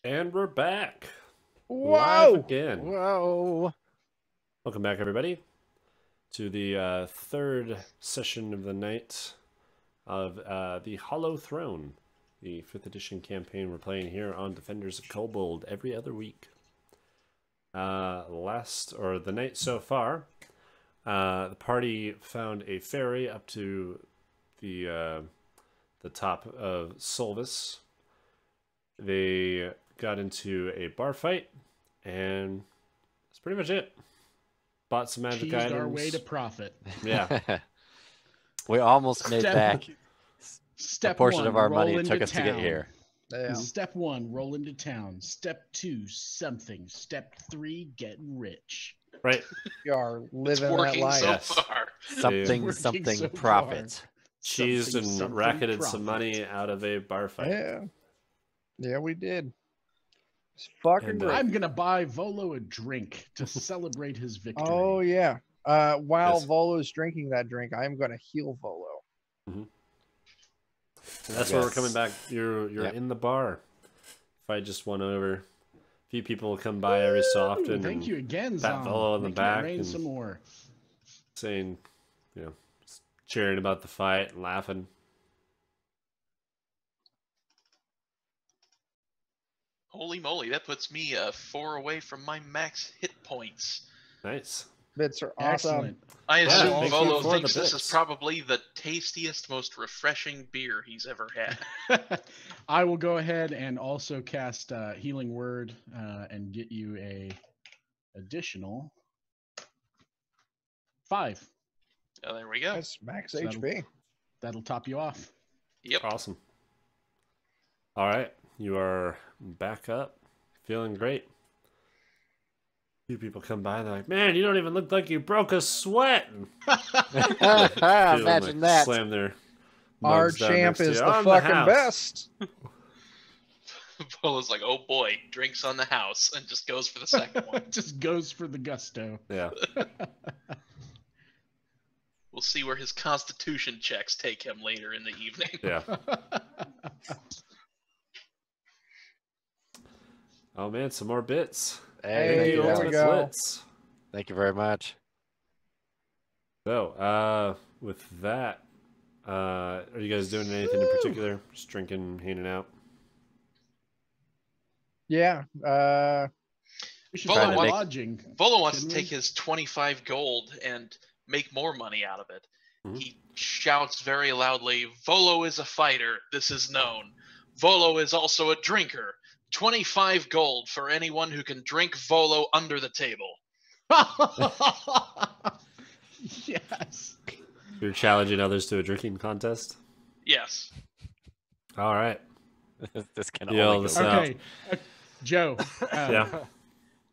And we're back. Whoa! Live again. Whoa! Welcome back, everybody, to the third session of the night of the Hollow Throne, the 5th edition campaign we're playing here on Defenders of Kobold every other week. The night so far, the party found a ferry up to the top of Solvis. They got into a bar fight, and that's pretty much it. Bought some magic Cheesed items. our way to profit. Yeah. We almost made back a portion of our money it took us to get here. Yeah. Step 1, roll into town. Step 2, something. Step 3, get rich. Right. You are living that life. So far. Something profit. Cheesed and racketed some money out of a bar fight. Yeah, we did. It's fucking great. I'm gonna buy Volo a drink to celebrate his victory. Oh yeah. While Volo's drinking that drink, I'm gonna heal Volo. Mm-hmm. That's where we're coming back. You're in the bar. Fight just won over. A few people will come by every so often. Thank you again, Pat Volo in the back and some more. saying, cheering about the fight and laughing. Holy moly, that puts me 4 away from my max hit points. Nice. Bits are awesome. Excellent. I assume Yeah, Volo thinks this is probably the tastiest, most refreshing beer he's ever had. I will go ahead and also cast Healing Word and get you a additional 5. Oh, there we go. That's max HP. That'll top you off. Yep. Awesome. All right. You are back up. Feeling great. A few people come by and they're like, man, you don't even look like you broke a sweat. Imagine that. Slam their Our champ is the fucking best. Volo's like, oh boy, drinks on the house, and just goes for the second one. Just goes for the gusto. Yeah. We'll see where his constitution checks take him later in the evening. Yeah. Oh man, some more bits. Hey, there we go. Thank you very much. So, with that, are you guys doing anything in particular? Just drinking, hanging out? Yeah. We should find lodging. Volo wants to take his 25 gold and make more money out of it. Mm-hmm. He shouts very loudly, Volo is a fighter, this is known. Volo is also a drinker. 25 gold for anyone who can drink Volo under the table. Yes. You're challenging others to a drinking contest? Yes. All right. This can only go okay. Joe. Yeah.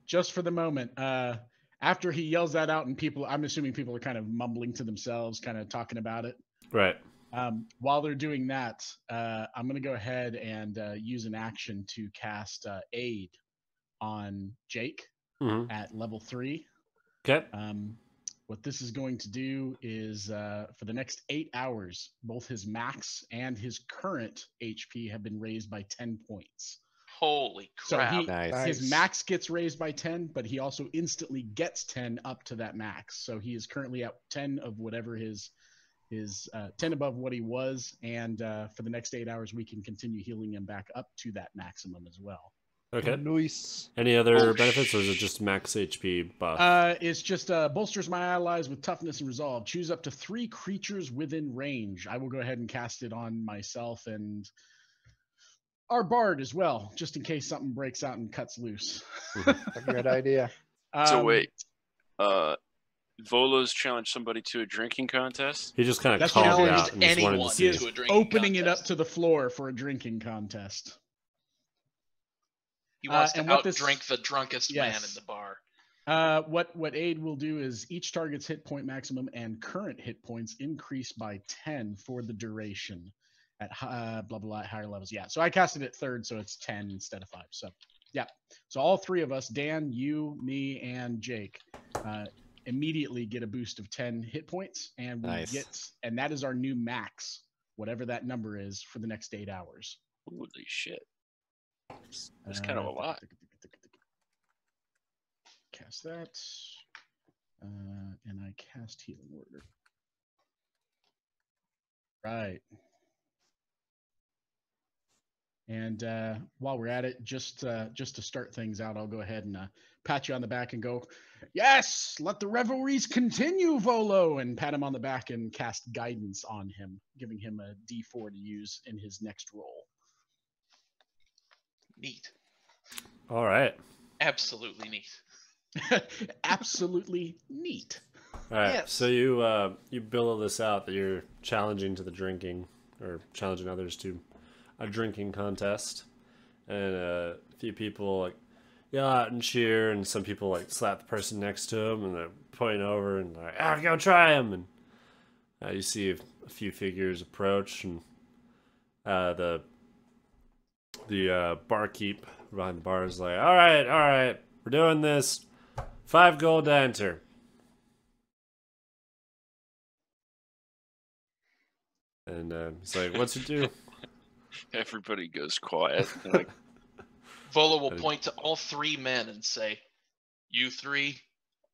Just for the moment, after he yells that out and I'm assuming people are kind of mumbling to themselves, kind of talking about it. Right. While they're doing that, I'm going to go ahead and use an action to cast Aid on Jake at level 3. Okay. What this is going to do is for the next 8 hours, both his max and his current HP have been raised by 10 points. Holy crap. So his max gets raised by 10, but he also instantly gets 10 up to that max. So he is currently at 10 of whatever his 10 above what he was, and for the next 8 hours we can continue healing him back up to that maximum as well. Okay. Nice. Any other benefits, or is it just max HP buff? It's just bolsters my allies with toughness and resolve. Choose up to 3 creatures within range. I will go ahead and cast it on myself and our bard as well, just in case something breaks out and cuts loose. A good idea. So wait, Volo's challenged somebody to a drinking contest? He just kind of That's called what it he out and just wanted to see to a it. drinking Opening it contest. up to the floor for a drinking contest. He wants to and what outdrink the drunkest man in the bar. What Aid will do is each target's hit point maximum and current hit points increase by 10 for the duration at blah blah higher levels. Yeah, so I casted it 3rd, so it's 10 instead of 5. So yeah, so all 3 of us, Dan, you, me, and Jake, immediately get a boost of 10 hit points, and and that is our new max, whatever that number is, for the next 8 hours. Holy shit. That's kind of a lot. Cast that. And I cast Healing Word. Right. And while we're at it, just to start things out, I'll go ahead and pat you on the back and go, yes, let the revelries continue, Volo, and pat him on the back and cast guidance on him, giving him a D4 to use in his next roll. Neat. All right. Absolutely neat. Absolutely neat. All right. Yes. So you billow this out that you're challenging to the drinking, or challenging others to a drinking contest, and a few people like yell out and cheer, and some people like slap the person next to them, and they're pointing over and like, go try him. And you see a few figures approach, and the barkeep behind the bar is like, all right, we're doing this. 5 gold to enter. And he's like, what's it do? Everybody goes quiet. They're like, Volo will point to all 3 men and say, you 3,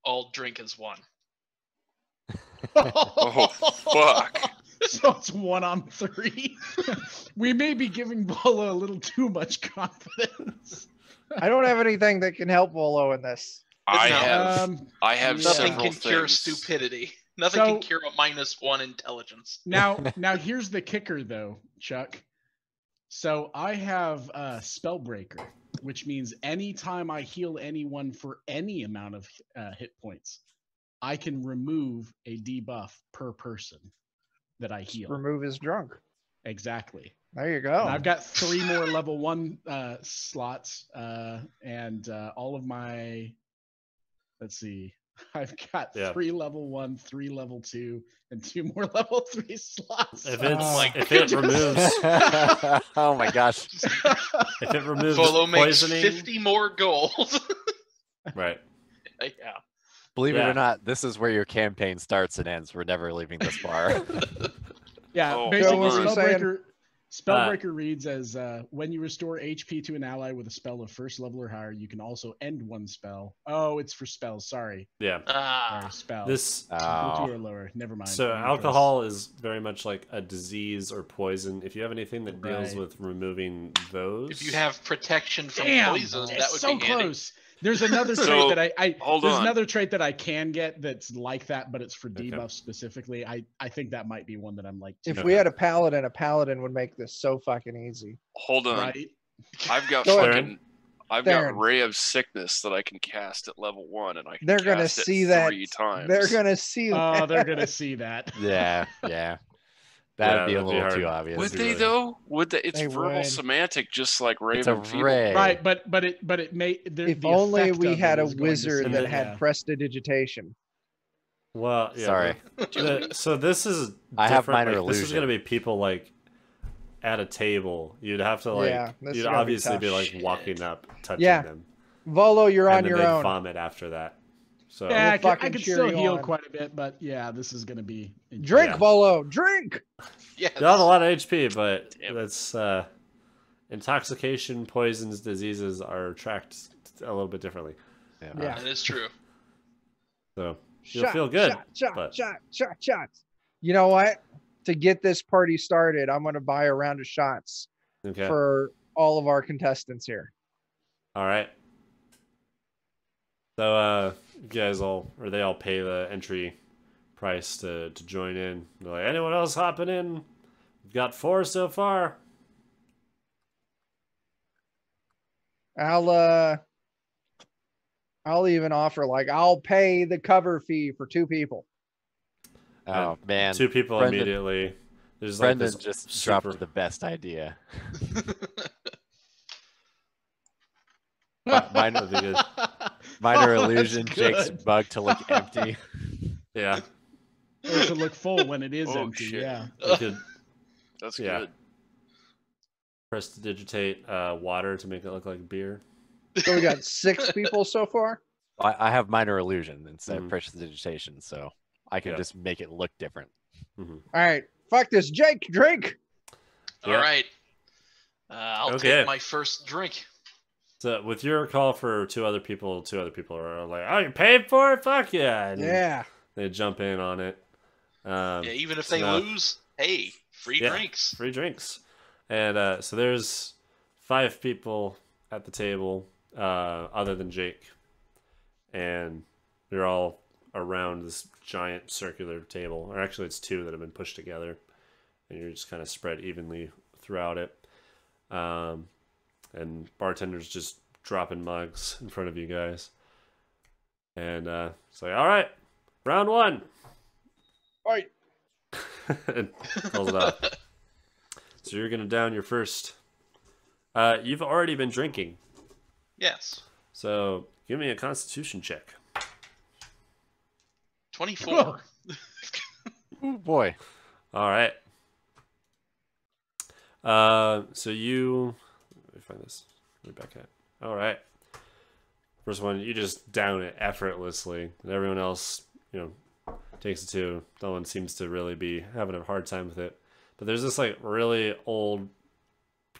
all drink as one. oh, fuck. So it's 1 on 3. We may be giving Volo a little too much confidence. I don't have anything that can help Volo in this. I No. have Nothing several can cure things. stupidity. Nothing So- can cure a -1 intelligence. Now here's the kicker, though, Chuck. So I have Spellbreaker, which means anytime I heal anyone for any amount of hit points, I can remove a debuff per person that I heal. Remove his drunk. Exactly. There you go. And I've got 3 more level 1 slots, and all of my. Let's see. I've got 3 level 1, 3 level 2, and 2 more level 3 slots. If it's it removes Oh my gosh. if it removes Volo makes poisoning, 50 more gold. right? Yeah. Believe it Yeah. or not, this is where your campaign starts and ends. We're never leaving this bar. Yeah, Oh, basically what were you saying? Spellbreaker reads as when you restore HP to an ally with a spell of 1st level or higher, you can also end 1 spell. Oh, it's for spells. Sorry. Yeah. Sorry, spells. This Equal Oh. to or lower. Never mind. so Let me alcohol is very much like a disease or poison. If you have anything that deals Right. with removing those, If you have protection from Damn, poison, it's that would so be handy. close. There's another So, trait that hold there's on. another trait that I can get that's like that, but it's for Okay. debuffs specifically. I think that might be one that I'm like, If Okay. we had a paladin would make this so fucking easy. Hold on. right? I've got Go ahead. fucking. I've got Darren. Ray of Sickness that I can cast at level 1, and I can They're gonna cast it see that. 3 times. They're gonna see that. Oh, they're gonna see that. Yeah. That'd be a that'd be little hard. too obvious. Would be they really- though? Would they? It's They verbal would. semantic, just like It's a Raven Feeble. ray. Right, but it may. If the only effect we of had it a is going to wizard see that it, had yeah. prestidigitation. Well, yeah. Sorry. So this is I have different. minor Like, this is illusion. going to be people like at a table. You'd have to like. Yeah, this is you'd gonna be obviously tough. be like Shit. walking up, touching Yeah. them, Volo, you're and on then your they'd own. vomit after that. So Yeah, I fucking could cheer still you heal on. quite a bit, but yeah, this is going to be Drink, Yeah. Volo, drink. Yes. you have a lot of HP, but Damn. that's intoxication, poisons, diseases are tracked a little bit differently. Yeah. That is true. So you'll feel good. but- Shot. You know what? To get this party started, I'm gonna buy a round of shots Okay. for all of our contestants here. All right. So you guys they all pay the entry price to join in. They're like, anyone else hopping in? We've got 4 so far. I'll even offer I'll pay the cover fee for 2 people. Oh man. 2 people Brendan- immediately. There's like Brendan this just super, dropped the best idea. Minor, because, Minor Oh, that's illusion, Jake's good. mug to look empty. yeah. Or to look full when it is Oh, empty. shit. Yeah. You could That's Yeah. good. press to digitate water to make it look like beer. So we got 6 people so far. I have minor illusion instead Mhm. of prestidigitation, so I can Yeah. just make it look different. All right, fuck this, Jake, drink. All Yeah. right. I'll Okay. take my first drink. So with your call for two other people are like, "Oh, you paid for it? Fuck yeah!" And Yeah. they jump in on it. Yeah, even if so they now- lose, hey, free Yeah, drinks. free drinks. And so there's 5 people at the table, other than Jake, and they're all around this giant circular table. Or actually, it's 2 that have been pushed together, and you're just kind of spread evenly throughout it. And bartender's just dropping mugs in front of you guys. And it's like, all right, round 1. Right. And calls it off. So you're going to down your first. You've already been drinking. Yes. So give me a constitution check. 24. Oh boy. All right. So you. Let me find this. Right back at. All right. First one, you just down it effortlessly, and everyone else, takes it too. No one seems to really be having a hard time with it. But there's this like really old,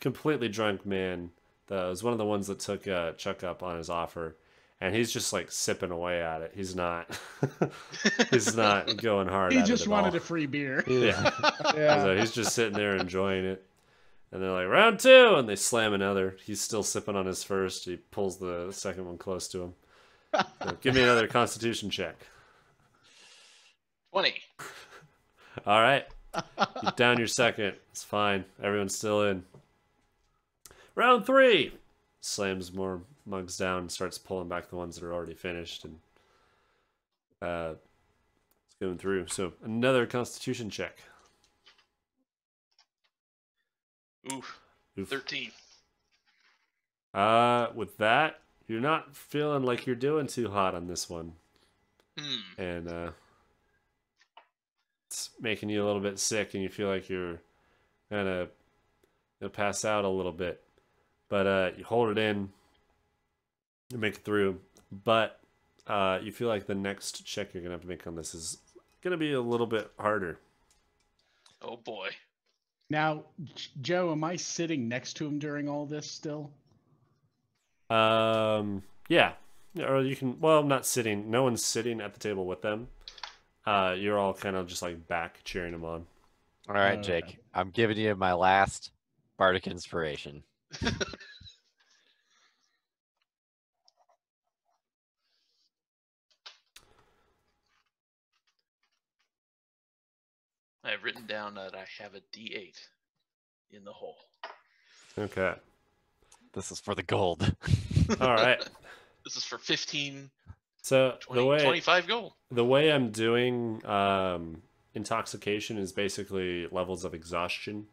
completely drunk man that was one of the ones that took Chuck up on his offer, and he's just like sipping away at it. He's not, he's not going hard. He at just it at wanted all. a free beer. Yeah. Yeah. So he's just sitting there enjoying it. And they're like, round 2, and they slam another. He's still sipping on his first. He pulls the second one close to him. So give me another constitution check. 20. All right. You down your second. It's fine. Everyone's still in. Round 3. Slams more mugs down and starts pulling back the ones that are already finished. And it's going through. So another constitution check. Oof. Oof. 13. With that, you're not feeling like you're doing too hot on this one. And it's making you a little bit sick, and you feel like you're gonna pass out a little bit. But you hold it in, you make it through. But you feel like the next check you're gonna have to make on this is gonna be a little bit harder. Oh boy. Now, Joe, am I sitting next to him during all this still? Yeah. Or you can, well, not sitting. No one's sitting at the table with them. You're all kind of just like back cheering them on. All right, Okay. Jake. I'm giving you my last bardic inspiration. I've written down that I have a D8 in the hole. Okay. This is for the gold. All right. This is for 15, So 20, 25 gold. the way I'm doing intoxication is basically levels of exhaustion.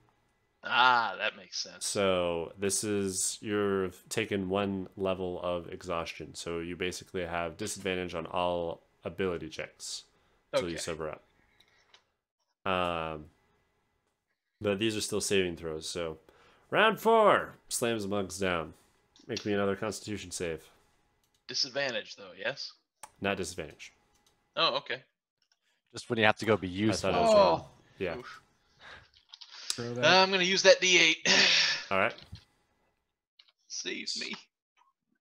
Ah, that makes sense. So this is, you're taking 1 level of exhaustion. So you basically have disadvantage on all ability checks until you Okay. sober up. But these are still saving throws. So round 4, slams the mugs down. Make me another Constitution save. Disadvantage, though, yes? Not disadvantage. Oh, okay. Just when you have to go be I useful. thought it was wrong. Yeah. Oof. Throw that. I'm going to use that D8. All right. Save me.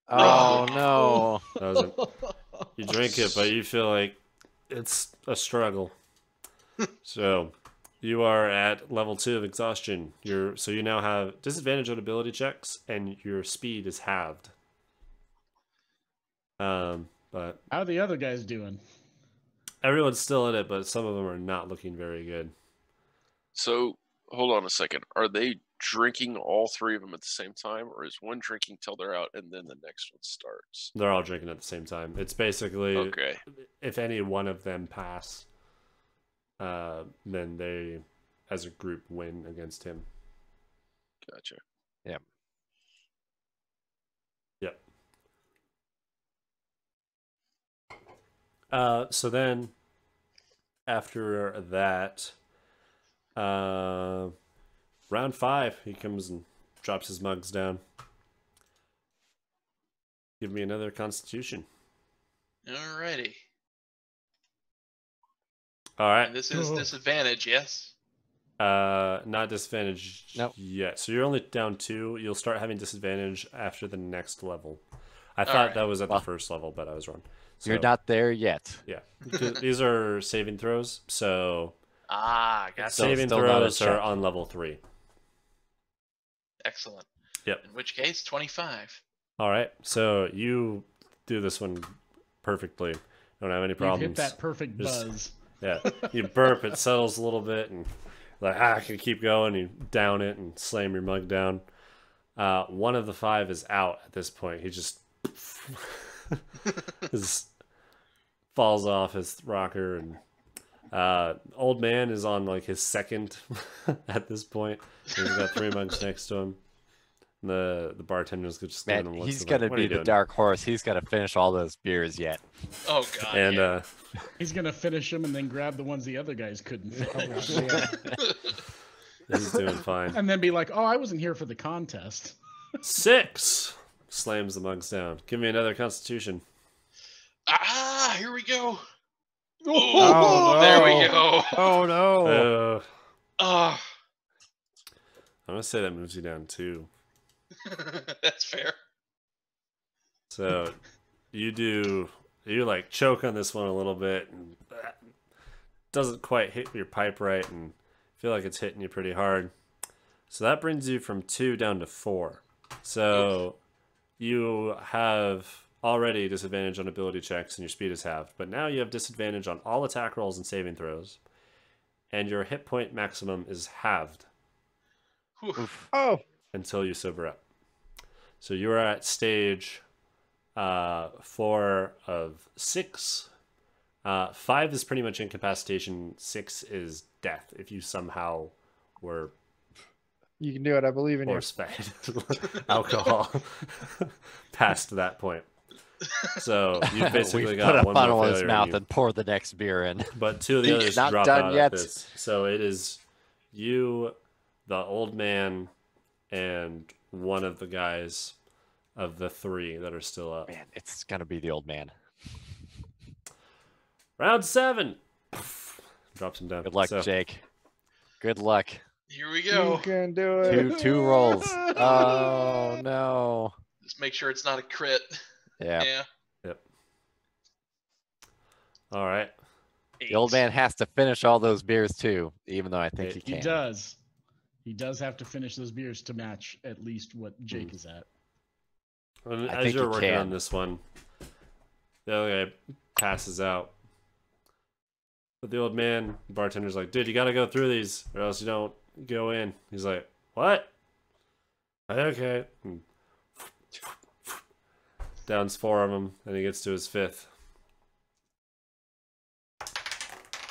Oh no. That wasn't. You drink it, but you feel like it's a struggle. So you are at level 2 of exhaustion. So you now have disadvantage on ability checks, and your speed is halved. But How are the other guys doing? everyone's still in it, but some of them are not looking very good. So hold on a second. Are they drinking all 3 of them at the same time, or is one drinking till they're out and then the next one starts? They're all drinking at the same time. It's basically, Okay. if any one of them pass, then they, as a group, win against him. Gotcha. Yep. So then, after that, round 5, he comes and drops his mugs down. Give me another Constitution. Alrighty. All right. And this is disadvantage, yes? Not disadvantage Nope. yet. So you're only down 2. You'll start having disadvantage after the next level. I thought right. that was at the first level, but I was wrong. So, You're not there yet. Yeah. These are saving throws, so Gotcha. saving still not a throws are check. on level 3. Excellent. Yep. In which case, 25. All right. So you do this one perfectly. Don't have any You've problems. hit that perfect buzz. Yeah. You burp, it settles a little bit, and like, I can keep going. You down it and slam your mug down. One of the 5 is out at this point. He just falls off his rocker, and old man is on like his second at this point. He's got 3 mugs next to him. The bartender's just giving him Man, looks he's of gonna like, "What are be you the doing?" dark horse. He's gonna finish all those beers yet. Oh god. And yeah. He's gonna finish them and then grab the ones the other guys couldn't finish, he's doing fine. and then be like, "Oh, I wasn't here for the contest." 6 slams the mugs down. Give me another Constitution. Here we go. Oh, There we no. go. Oh no! Oh, I'm gonna say that moves you down 2. that's fair. So you like choke on this one a little bit, and doesn't quite hit your pipe right, and feel like it's hitting you pretty hard. So that brings you from 2 down to 4. So you have already disadvantage on ability checks, and your speed is halved. But now you have disadvantage on all attack rolls and saving throws, and your hit point maximum is halved Oh, until you sober up. So you are at stage 4 of 6. 5 is pretty much incapacitation. 6 is death if you somehow were you can do it. I believe in you. force fed alcohol past that point. So you basically We got put a one funnel more in his failure mouth you- and pour the next beer in. But 2 of the He's others not drop done out yet. at this. So it is you, the old man, and one of the guys of the 3 that are still up. Man, it's gonna be the old man. Round 7. Drops him down. Good luck, So, Jake. Good luck. Here we You go. can do it. Two rolls. Oh no. Just make sure it's not a crit. Yeah. Yeah. Yep. All right. The old man has to finish all those beers too, even though I think he He can. does. He does have to finish those beers to match at least what Jake is at. And I as think you're you working can. on this one, the other guy passes out. But the old man, the bartender's like, dude, you gotta go through these or else you don't go in. He's like, what? Okay. And downs 4 of them, and he gets to his 5th.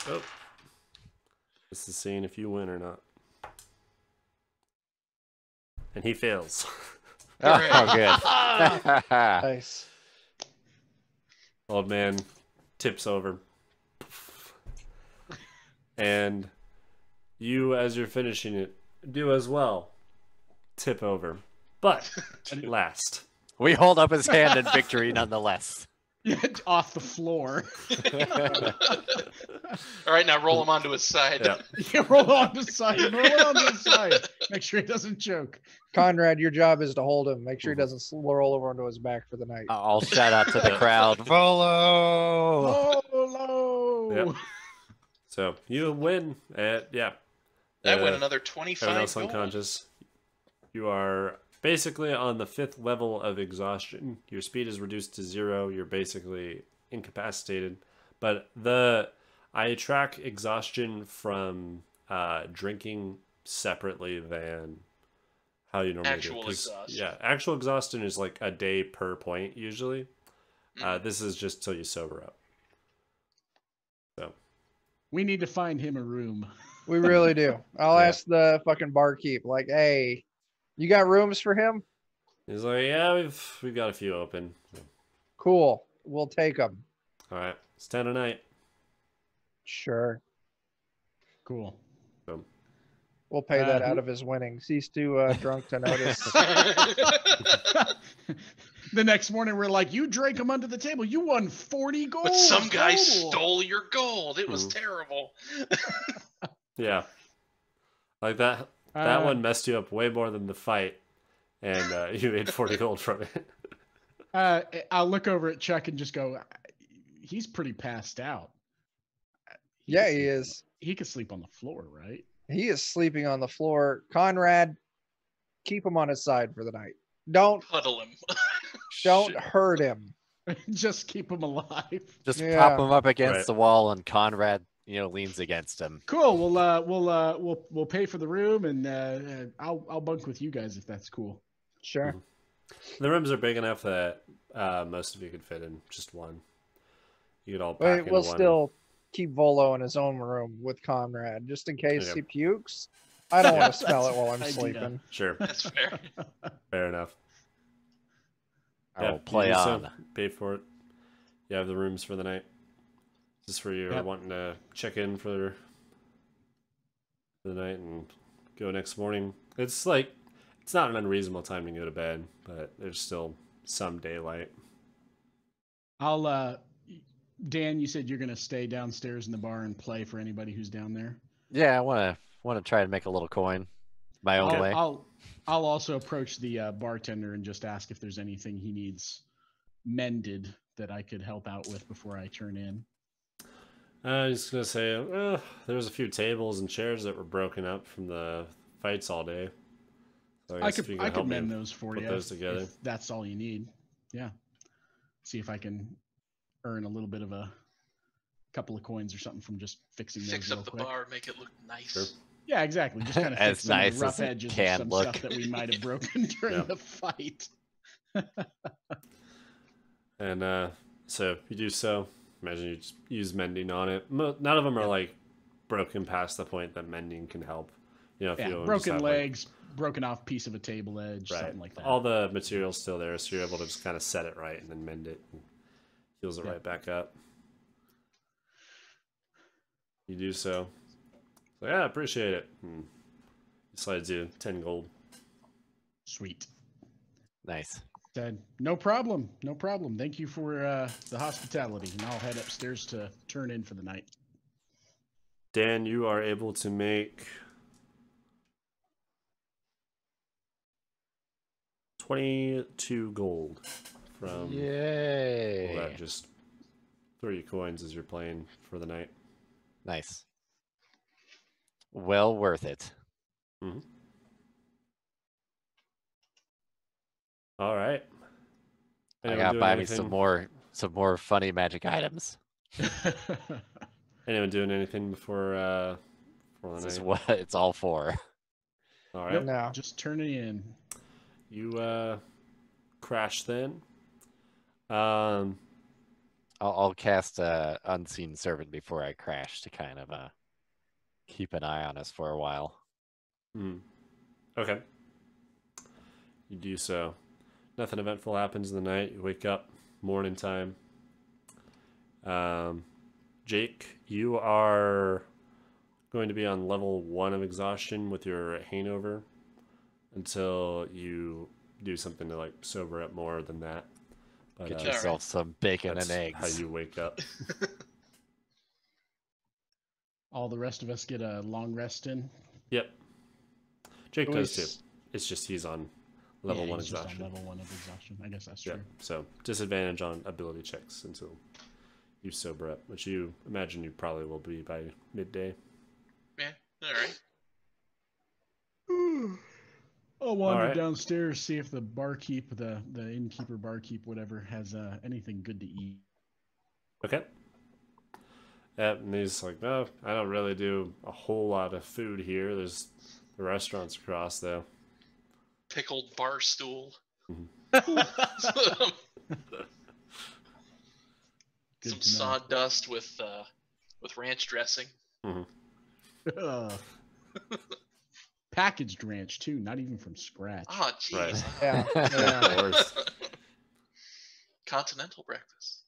Oh. This is seeing if you win or not. And he fails. Oh, good. Nice. Old man tips over. And you, as you're finishing it, do as well. Tip over. But last. We hold up his hand in victory nonetheless. Off the floor. All right, now roll him onto his side. Yeah. Yeah, roll on the side. Roll it on the side. Make sure he doesn't choke. Conrad, your job is to hold him. Make sure he doesn't roll over onto his back for the night. I'll shout out to the crowd. Volo! Oh, Yep. So you win. Yeah. I win Uh, another Everyone 25 else gold. unconscious. You are basically on the 5th level of exhaustion. Your speed is reduced to 0. You're basically incapacitated. But I track exhaustion from drinking separately than how you normally Actual do. 'Cause, exhaustion. Yeah, actual exhaustion is like a day per point usually. This is just till you sober up. So we need to find him a room. We really do. I'll Yeah. ask the fucking barkeep, like, hey, you got rooms for him? he's like, yeah, we've got a few open. Cool. We'll take them. All right, it's 10 a night. Sure. Cool. So, We'll pay that who- out of his winnings. He's too drunk to notice. The next morning, we're like, you drank him under the table. You won 40 gold. But some guy total." stole your gold. It was terrible. yeah. Like that one messed you up way more than the fight, and you made 40 gold from it. I'll look over at Chuck and just go, he's pretty passed out. He is. He could sleep on the floor, right? He is sleeping on the floor. Conrad, keep him on his side for the night. Don't Huddle him. don't hurt him. Just keep him alive. Just Yeah. prop him up against Right. the wall, and Conrad, leans against him. Cool. We'll pay for the room, and I'll bunk with you guys if that's cool. Sure. The rooms are big enough that most of you could fit in just one. You could all pack Wait, into we'll one. still keep Volo in his own room with Conrad, just in case Okay. he pukes. I don't Yeah, want to smell that's it while a I'm good idea. sleeping. Sure, That's fair. fair enough. I will you play do so. on. Pay for it. You have the rooms for the night. Just for you Yep. wanting to check in for the night and go next morning. It's not an unreasonable time to go to bed, but there's still some daylight. I'll Dan, you said you're gonna stay downstairs in the bar and play for anybody who's down there. Yeah, I want to try and make a little coin my own way. I'll also approach the bartender and just ask if there's anything he needs mended that I could help out with before I turn in. I was just gonna say, there's a few tables and chairs that were broken up from the fights all day. So I guess if you could help me mend those for put you those together. if that's all you need. Yeah. See if I can earn a little bit of a couple of coins or something from just fixing those Fix real up the quick. bar, make it look nice. Sure. Yeah, exactly. Just kind of As fix some of nice the rough as it edges of can some look. stuff that we might have broken during Yeah. the fight. And so you do so. Imagine you just use mending on it. None of them are like broken past the point that mending can help. If Yeah, you don't just broken have, legs, broken off piece of a table edge, right, something like that. all the material's still there, so you're able to just kind of set it right and then mend it and heals it Yeah. right back up. You do so. So yeah, I appreciate it. And he slides you 10 gold. Sweet. Nice. Said, no problem. No problem. Thank you for the hospitality. And I'll head upstairs to turn in for the night. Dan, you are able to make 22 gold from all Yay. that. Just 3 coins as you're playing for the night. Nice. Well worth it. All right. I Anyone gotta doing buy anything? me some more funny magic items. Anyone doing anything before for the This is night? what it's all for. All right. Nope, No. just turning in. You crash then. Um, I'll cast Unseen Servant before I crash to kind of keep an eye on us for a while. Okay. You do so. Nothing eventful happens in the night. You wake up, morning time. Jake, you are going to be on level 1 of exhaustion with your hangover until you do something to like sober up more than that. But, Get All yourself right. some bacon that's and how eggs. you wake up. All the rest of us get a long rest in. Yep. Jake does too. Always- It's just he's on level 1 he's just on exhaustion. level 1 of exhaustion. I guess that's Yeah. true. So disadvantage on ability checks until you sober up, which you imagine you probably will be by midday. Yeah, all right. I'll wander Alright. downstairs, see if the barkeep, the innkeeper, barkeep, whatever, has anything good to eat. Okay. And he's like, no, I don't really do a whole lot of food here. There's the restaurants across though. Pickled bar stool. Good Some to know. sawdust with ranch dressing. Ugh. Packaged ranch too, not even from scratch. Oh, jeez. Right. Yeah. Yeah. Worst. Continental breakfast.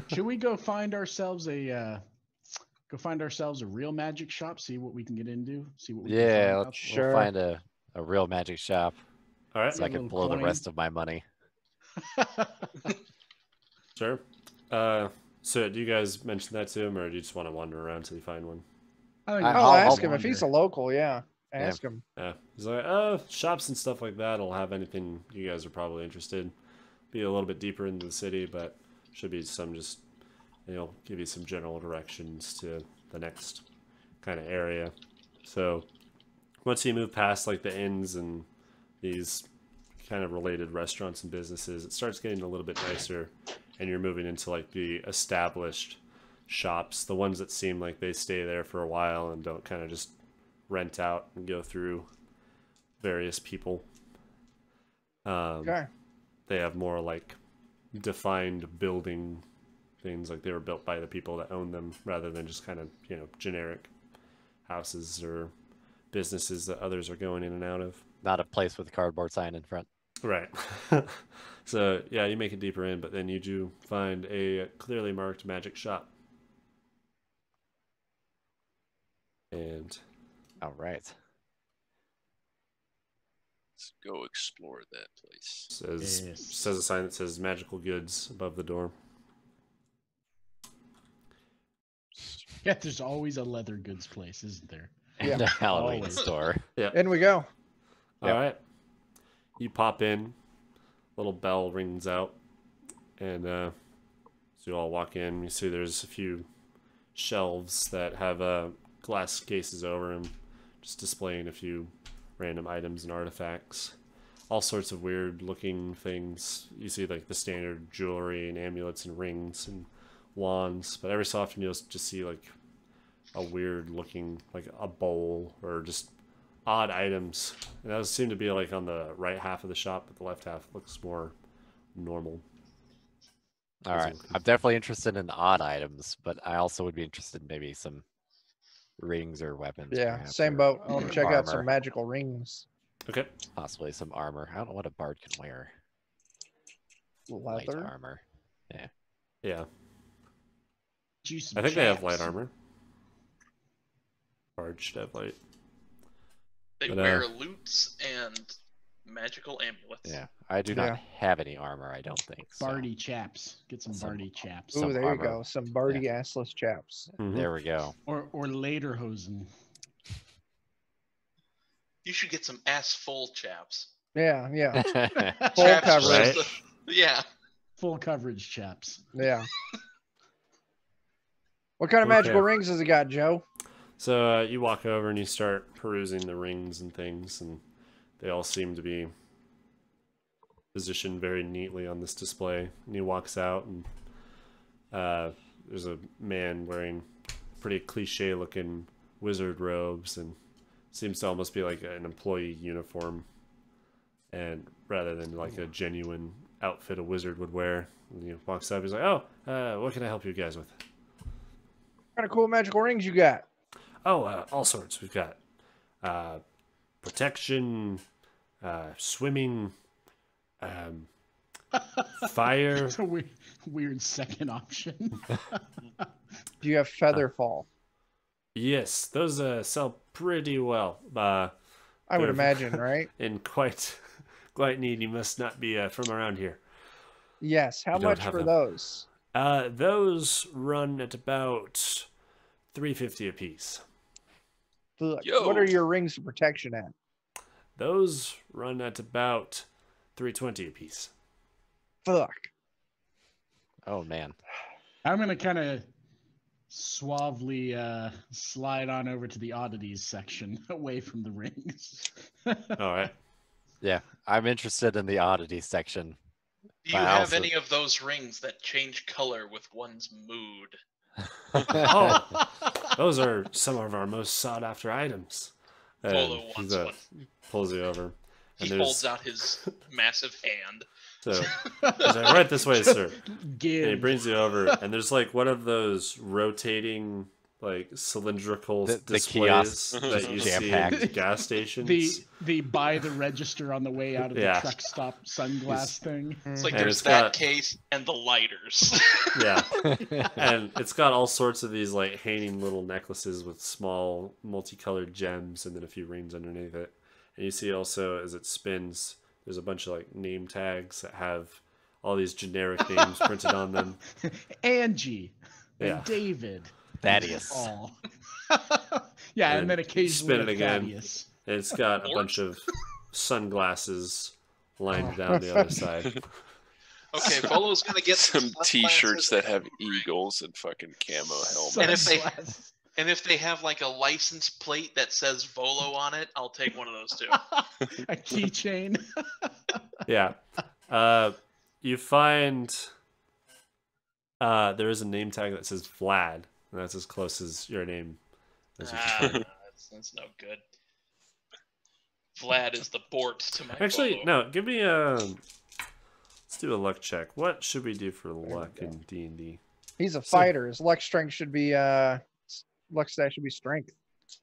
Should we go find ourselves a real magic shop? See what we can get into. See what we can Yeah, find let's out Sure. we'll find a real magic shop All right. so I Get a can little blow the coin. rest of my money. there. Sure. So do you guys mention that to him, or do you just want to wander around till you find one? I think I- we'll I'll I'll ask him if he's a wander. local. Yeah. Ask him. Yeah. He's like, shops and stuff like that will have anything you guys are probably interested in. Be a little bit deeper into the city, but should be some just, give you some general directions to the next kind of area. So once you move past like the inns and these kind of related restaurants and businesses, it starts getting a little bit nicer, and you're moving into like the established shops, the ones that seem like they stay there for a while and don't kind of just rent out and go through various people. Okay. They have more like defined building things, like they were built by the people that own them rather than just kind of, generic houses or businesses that others are going in and out of. Not a place with a cardboard sign in front. Right. So, yeah, you make it deeper in, but then you do find a clearly marked magic shop. And All right. Let's go explore that place. says a sign that says magical goods above the door. Yeah, there's always a leather goods place, isn't there? Yeah. The Halloween Always. store. In we go. Yep. All right. You pop in, little bell rings out, and so you all walk in. You see there's a few shelves that have glass cases over them, just displaying a few random items and artifacts. All sorts of weird looking things. You see like the standard jewelry and amulets and rings and wands, but every so often you'll just see like a weird looking, like a bowl or just odd items. And those seem to be like on the right half of the shop, but the left half looks more normal. All right. I'm definitely interested in odd items, but I also would be interested in maybe some rings or weapons. Yeah, perhaps, same or boat. I want to check out some armor. magical rings. Okay. Possibly some armor. I don't know what a bard can wear. Light Leather. armor. Yeah. Juice I think they have light chaps. armor. Barge should have light. They But, wear loots and magical amulets. Yeah. I do Yeah. not have any armor, I don't think. So. Bardy chaps. Get some bardy chaps. Some Ooh, there armor. you go. Some bardy assless chaps. Mhm. There we go. Or lederhosen. You should get some ass full chaps. Yeah, yeah, Full Chaps are coverage. supposed to- yeah. Full coverage chaps. yeah. What kind of Okay. magical rings has it got, Joe? So you walk over and you start perusing the rings and things, and they all seem to be positioned very neatly on this display. And he walks out, and there's a man wearing pretty cliche-looking wizard robes, and seems to almost be like an employee uniform, and rather than like a genuine outfit a wizard would wear. And he walks up, he's like, "Oh, what can I help you guys with?" What kind of cool magical rings you got? Oh, all sorts. We've got protection, swimming, fire. It's a weird second option. Do you have featherfall? Yes, those sell pretty well. I would they're- imagine, right? In quite need. You must not be from around here. Yes. How You don't much have for them. those? Those run at about $350 a piece. Look, Yo. what are your rings of protection at? Those run at about $320 a piece. Fuck. Oh, man. I'm going to kind of suavely slide on over to the oddities section away from the rings. All right. Yeah. I'm interested in the oddity section. Do you But have also- any of those rings that change color with one's mood? Oh, those are some of our most sought after items. And Polo he, wants one. pulls you over. He And holds out his massive hand. So he's like, right this way, sir. And he Give. brings you over, and there's like one of those rotating, like cylindrical The displays kiosks, that you see in jam-packed. gas stations. The buy the register on the way out of the Yeah. truck stop sunglass thing. It's like And there's it's that got- case and the lighters. Yeah, and it's got all sorts of these like hanging little necklaces with small multicolored gems, and then a few rings underneath it. And you see also as it spins, there's a bunch of like name tags that have all these generic names printed on them. Angie and Yeah. David. Thaddeus. All. Yeah, And and then then occasionally spin it a again. Thaddeus. It's got a bunch of sunglasses lined down the other side. Okay, Volo's gonna get Some sunglasses T-shirts that and have a boot ring. eagles and fucking camo helmets. And if they- Sunglasses. And if they have like a license plate that says Volo on it, I'll take one of those too. A keychain. Yeah. You find there is a name tag that says Vlad, and that's as close as your name as you can find. That's no good. Vlad is the Bort to my Actually, Volo. no. Give me a. Let's do a luck check. What should we do for luck in D&D? He's a fighter. His luck strength should be luck stat should be strength.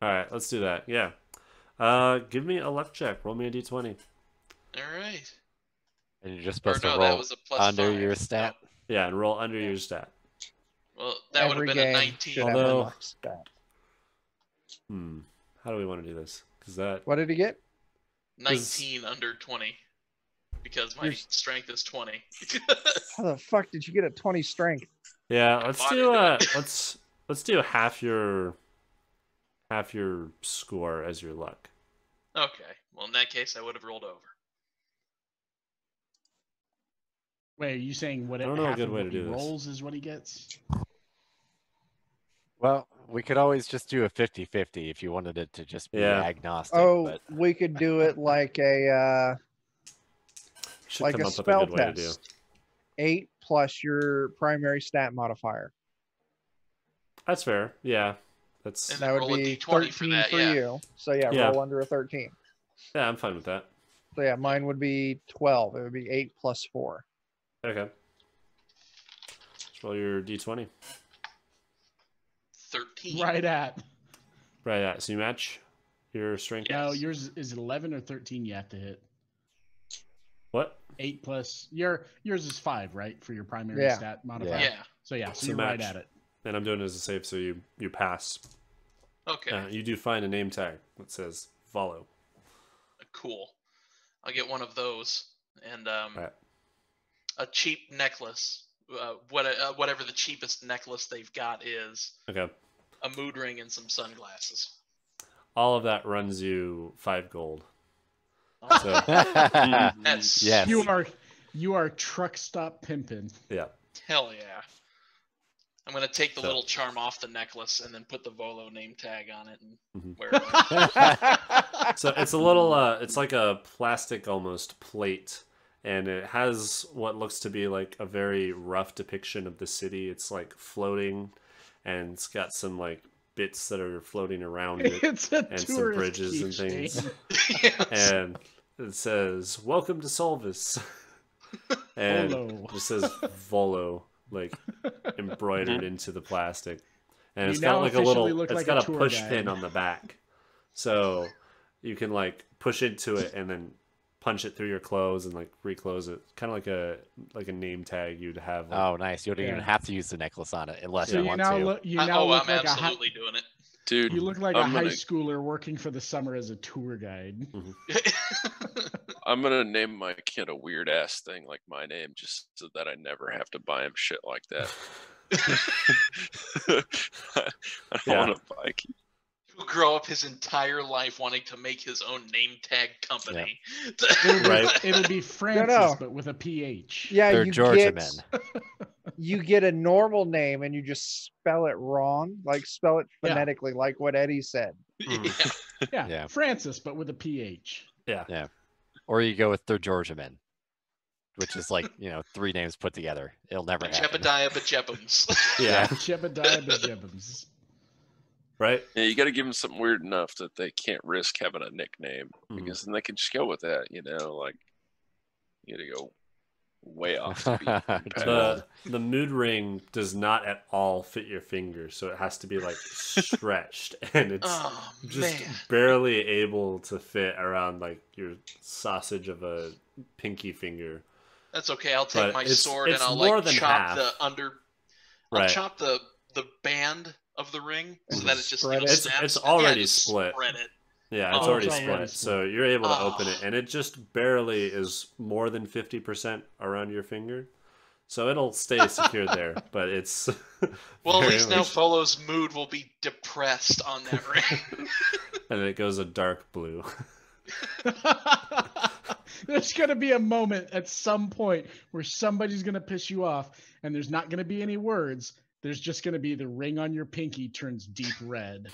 All right, let's do that. Yeah. Give me a luck check. Roll me a d20. All right. And you're just Or supposed no, to that roll was a plus under 5. your stat. Yeah, and roll under your stat. Well, that would have Every been a game 19. should have a Although- luck stat. How do we want to do this? Because that. What did he get? 19 under 20. Because my You're- strength is 20. How the fuck did you get a 20 strength? Yeah, I let's bought do into it. let's do half your score as your luck. Okay. Well, in that case, I would have rolled over. Wait, are you saying what I don't know a half good of way what to he do this. rolls is what he gets? Well, we could always just do a 50-50 if you wanted it to just be Yeah. agnostic. Oh, But we could do it like a Should like come a up with a spell good way to do. test. 8 plus your primary stat modifier. That's fair. Yeah, that's And That would roll a be d20 13 for that, for yeah. you. So yeah, Yeah. roll under a 13. yeah. I'm fine with that. So yeah, mine would be 12. It would be 8 plus 4. Okay. Let's roll your d20. 13. Right at. Right. Yeah. So you match your strength. Yeah. No, Yes. yours is 11 or 13 you have to hit. What? 8 plus yours is 5, right? For your primary Yeah. stat modifier. Yeah. So yeah, so So you're right match. at it. And I'm doing it as a save, so you pass. Okay. You do find a name tag that says Follow. Cool. I'll get one of those and Right. a cheap necklace. Whatever the cheapest necklace they've got is. Okay. A mood ring and some sunglasses. All of that runs you 5 gold. Oh, So that's Yes. You are truck stop pimping. yeah. hell yeah. I'm gonna take the So- little charm off the necklace and then put the Volo name tag on it and Mhm. wear it. So it's a little it's like a plastic almost plate, and it has what looks to be like a very rough depiction of the city. It's like floating, and it's got some like bits that are floating around it, It's a and some tourist bridges and things. keychain. Yes. And it says "Welcome to Solvis," and Volo. it says "Volo" like embroidered into the plastic, and You it's now got like a officially little. look It's like got a a tour push guide. pin on the back, so you can like push into it and then punch it through your clothes and like reclose it, kind of like a name tag you'd have. Like, Oh, nice. You don't even Yeah. have to use the necklace on it unless So you you want now to. look you I'm now look like absolutely doing it. Dude, you look like a I'm high gonna- schooler working for the summer as a tour guide. I'm gonna name my kid a weird ass thing like my name, just so that I never have to buy him shit like that. I don't Yeah. want to buy. Who grow up his entire life wanting to make his own name tag company. Right. It'll be Francis, no. but with a PH. Yeah, They're you Georgia get men. you get a normal name and you just spell it wrong, like spell it Yeah. phonetically, like what Eddie said. Yeah. Yeah, Yeah. Francis, but with a PH. yeah. Or you go with they're Georgia men, which is like, 3 names put together. It'll never happen. Jebediah Bajebums. Yeah. Jebediah Bejibbums. Right. Yeah, you got to give them something weird enough that they can't risk having a nickname, Mhm. because then they can just go with that. Like you got to go way off the beat. The mood ring does not at all fit your finger, so it has to be like stretched, and it's Oh just man. barely able to fit around like your sausage of a pinky finger. That's okay. I'll take But my it's- sword it's and I'll more like than chop half. the under. I'll Right. chop the band of the ring so that it just Spread it. snaps. It's and, already just split. Spread it. Yeah, it's Oh, already it's split, already so split. you're able to open Oh. it, and it just barely is more than 50% around your finger. So it'll stay secured there, but it's Well, at very least now much- Volo's mood will be depressed on that ring. and it goes a dark blue. There's going to be a moment at some point where somebody's going to piss you off, and there's not going to be any words. There's just going to be the ring on your pinky turns deep red.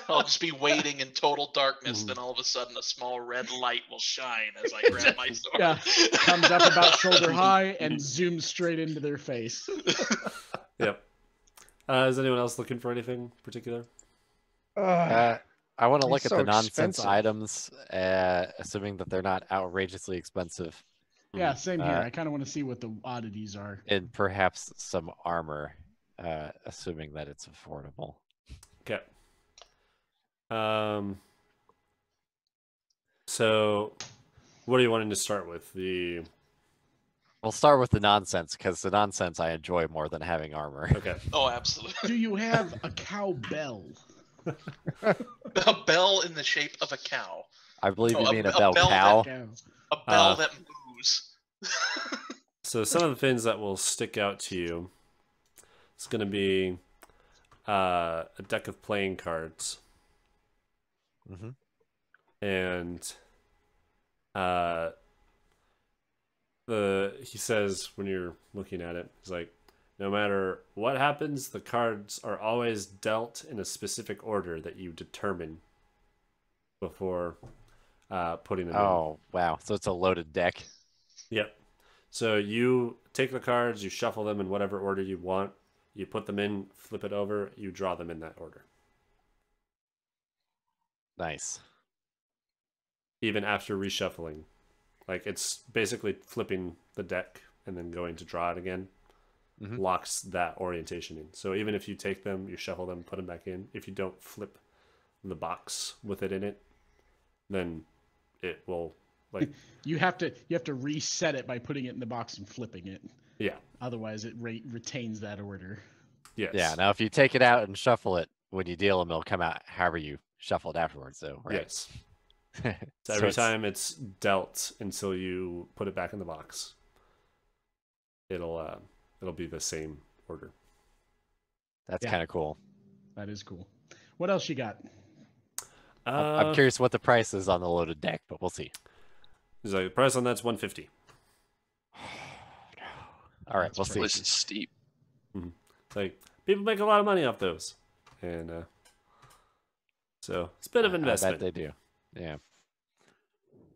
I'll just be waiting in total darkness. Then all of a sudden, a small red light will shine as I grab my sword. Yeah, comes up about shoulder high and zooms straight into their face. Yep. Is anyone else looking for anything particular? I want to It's look at so the nonsense expensive. items, assuming that they're not outrageously expensive, Yeah, same here. Uh, I kind of want to see what the oddities are. and perhaps some armor, assuming that it's affordable. Okay. So, what are you wanting to start with? We'll start with the nonsense, because the nonsense I enjoy more than having armor. Okay. Oh, absolutely. Do you have a cow bell? A bell in the shape of a cow. I believe Oh, you a- mean a a bell bell that- cow. A bell Uh, that moves. So some of the things that will stick out to you, it's going to be a deck of playing cards, Mhm. and he says when you're looking at it, he's like, no matter what happens, the cards are always dealt in a specific order that you determine before putting them in. Oh, wow. So it's a loaded deck. Yep. So you take the cards, you shuffle them in whatever order you want, you put them in, flip it over, you draw them in that order. Nice. Even after reshuffling. Like, it's basically flipping the deck and then going to draw it again. Mhm. Locks that orientation in. So even if you take them, you shuffle them, put them back in, if you don't flip the box with it in it, then it will, like, You have to reset it by putting it in the box and flipping it. yeah. Otherwise, it retains that order. Yes. Yeah, now if you take it out and shuffle it, when you deal them, it'll come out however you shuffle it afterwards, though, right? Yes. So every time it's dealt until you put it back in the box, it'll be the same order. That's Yeah. kind of cool. That is cool. What else you got? I'm curious what the price is on the loaded deck, but we'll see. He's like, the price on that's $150. All right, That's we'll see. This is steep. It's like, people make a lot of money off those, and so it's a bit of I bet investment. they do. Yeah.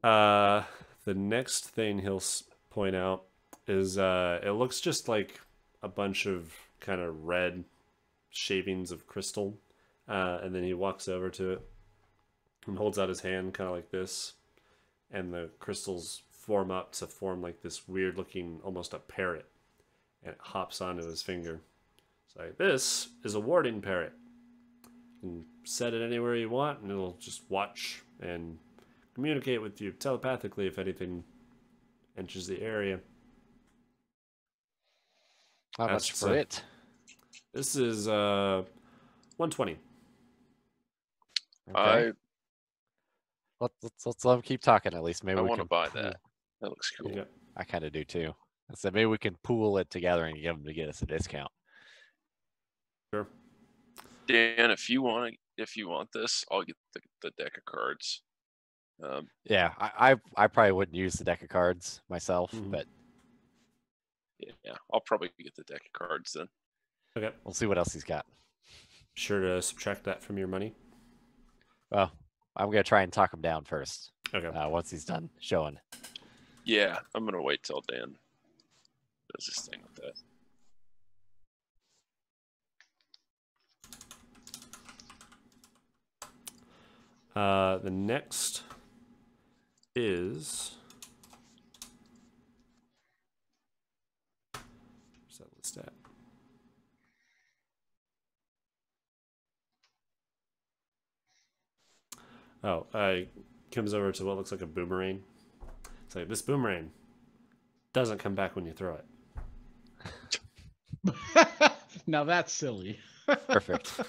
The next thing he'll point out is it looks just like a bunch of kind of red shavings of crystal, and then he walks over to it and holds out his hand kind of like this, and the crystals form up to form like this weird looking, almost a parrot, and it hops onto his finger. It's like, this is a warding parrot. You can set it anywhere you want, and it'll just watch and communicate with you telepathically if anything enters the area. How much That's, for it? This is $120. Okay. Let's let him keep talking at least. Maybe I we want to can buy pool- that. That looks cool. Yeah. I kind of do too. I said maybe we can pool it together and get him to get us a discount. Sure. Dan, if you want this, I'll get the deck of cards. Yeah, I probably wouldn't use the deck of cards myself, Mhm. but Yeah, I'll probably get the deck of cards then. Okay. we'll see what else he's got. Sure to subtract that from your money. Well, I'm gonna try and talk him down first. Okay. Once he's done showing. Yeah, I'm gonna wait till Dan does this thing with that. The next is, where's that list at? Oh, comes over to what looks like a boomerang. It's like, this boomerang doesn't come back when you throw it. Now that's silly. Perfect.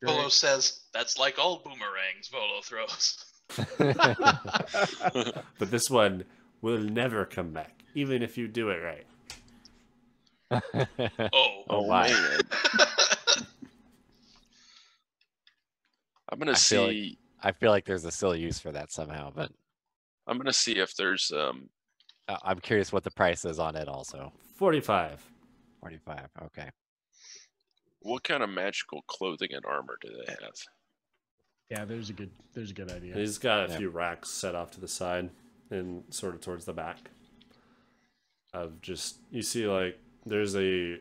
Volo says, that's like all boomerangs Volo throws. But this one will never come back. even if you do it right. Oh. Oh, my. man. I'm gonna I feel like- see. I feel like there's a silly use for that somehow, but I'm gonna see if there's I'm curious what the price is on it also. 45. 45. Okay. what kind of magical clothing and armor do they have? Yeah, there's a good idea. He's got a Yeah. few racks set off to the side and sort of towards the back. Of just, you see, like, there's a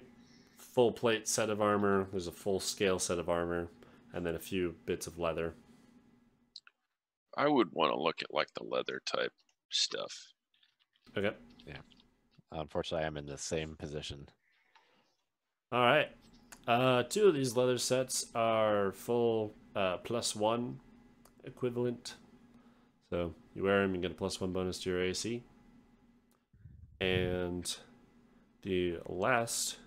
full plate set of armor, there's a full scale set of armor, and then a few bits of leather. I would want to look at like the leather type stuff. Okay. Unfortunately, I'm in the same position. All right. 2 of these leather sets are full +1 equivalent. So you wear them, you get a +1 bonus to your AC. And the last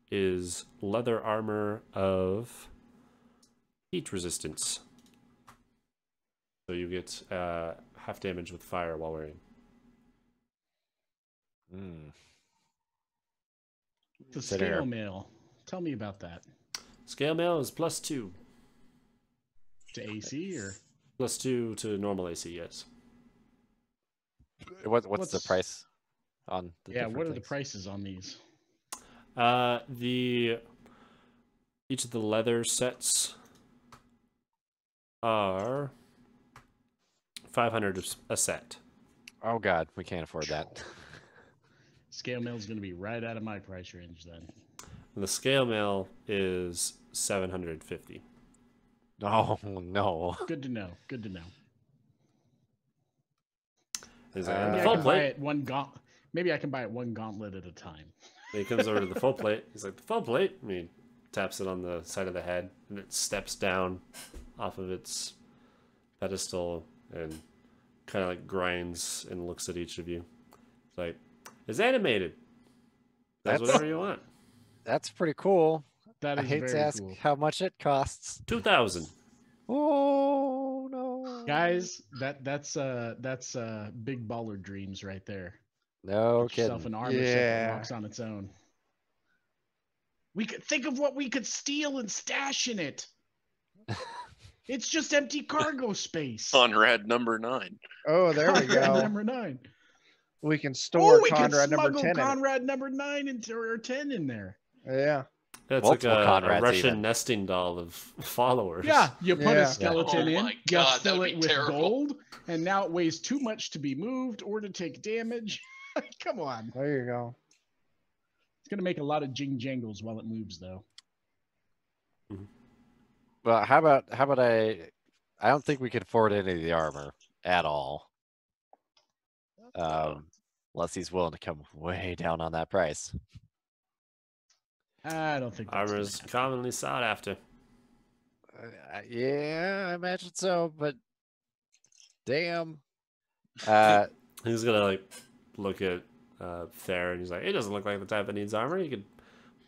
is leather armor of heat resistance. So you get half damage with fire while wearing. Mm. The Consider- scale mail. Tell me about that. Scale mail is +2. To AC or +2 to normal AC, yes. What's the What's- price on the yeah, different what are the things? prices on these? Each of the leather sets are 500 a set. Oh god, we can't afford that. Scale mail is going to be right out of my price range then. And the scale mail is 750. Oh no. Good to know. Good to know. He's like, Uh, and Maybe the I full can buy plate. it Maybe I can buy it one gauntlet at a time. And he comes over to the full plate. He's like, the full plate. And he taps it on the side of the head, and it steps down off of its pedestal and kind of like grinds and looks at each of you. It's like, it's animated. That's That's- whatever you want. That's pretty cool. That I is hate to very ask cool. how much it costs. 2,000. Oh no. Guys, that's big baller dreams right there. No Get yourself kidding. an armor set that Yeah. walks on its own. We could think of what we could steal and stash in it. It's just empty cargo space. Conrad number 9. Oh, there we Conrad go. number 9. We can store We could Conrad number smuggle 10 in it. Conrad number 9 into, or 10 in there. Yeah. That's like Multiple a Conrads Russian even. nesting doll of followers. Yeah, you put Yeah. a skeleton Oh in, my you God, fill that'd it be with terrible. gold, and now it weighs too much to be moved or to take damage. Come on. There you go. It's going to make a lot of jing jangles while it moves, though. Well, how about I don't think we could afford any of the armor at all. Unless he's willing to come way down on that price. I don't think that's Armor gonna is happen. commonly sought after. Yeah, I imagine so, but damn. He's gonna like look at Thayer and he's like, he doesn't look like the type that needs armor. You could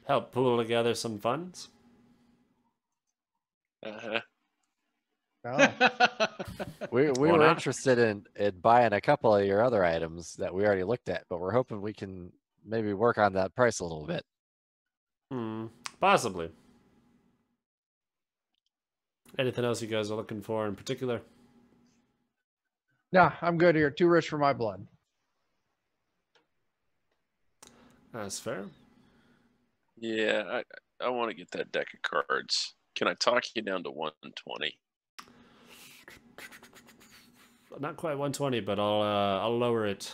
help pool together some funds. Uh-huh. Oh, we Why were not? interested in buying a couple of your other items that we already looked at, but we're hoping we can maybe work on that price a little bit. Possibly. Anything else you guys are looking for in particular? nah, I'm good here. Too rich for my blood. That's fair. Yeah, I want to get that deck of cards. Can I talk you down to 120? Not quite 120, but I'll lower it.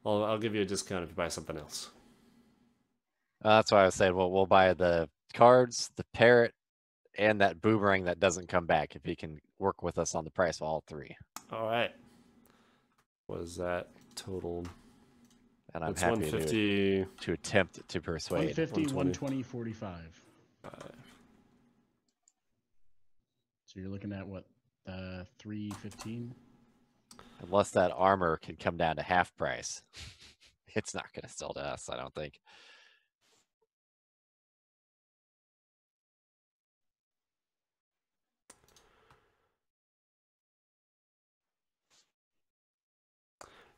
I'll give you a discount if you buy something else. That's why I was saying we'll buy the cards, the parrot, and that boomerang that doesn't come back if he can work with us on the price of all 3. All right. Was that total? And I'm It's happy 150. to attempt to persuade. 150, 120. 120, 45. So you're looking at what? 315? Unless that armor can come down to half price. It's not going to sell to us, I don't think.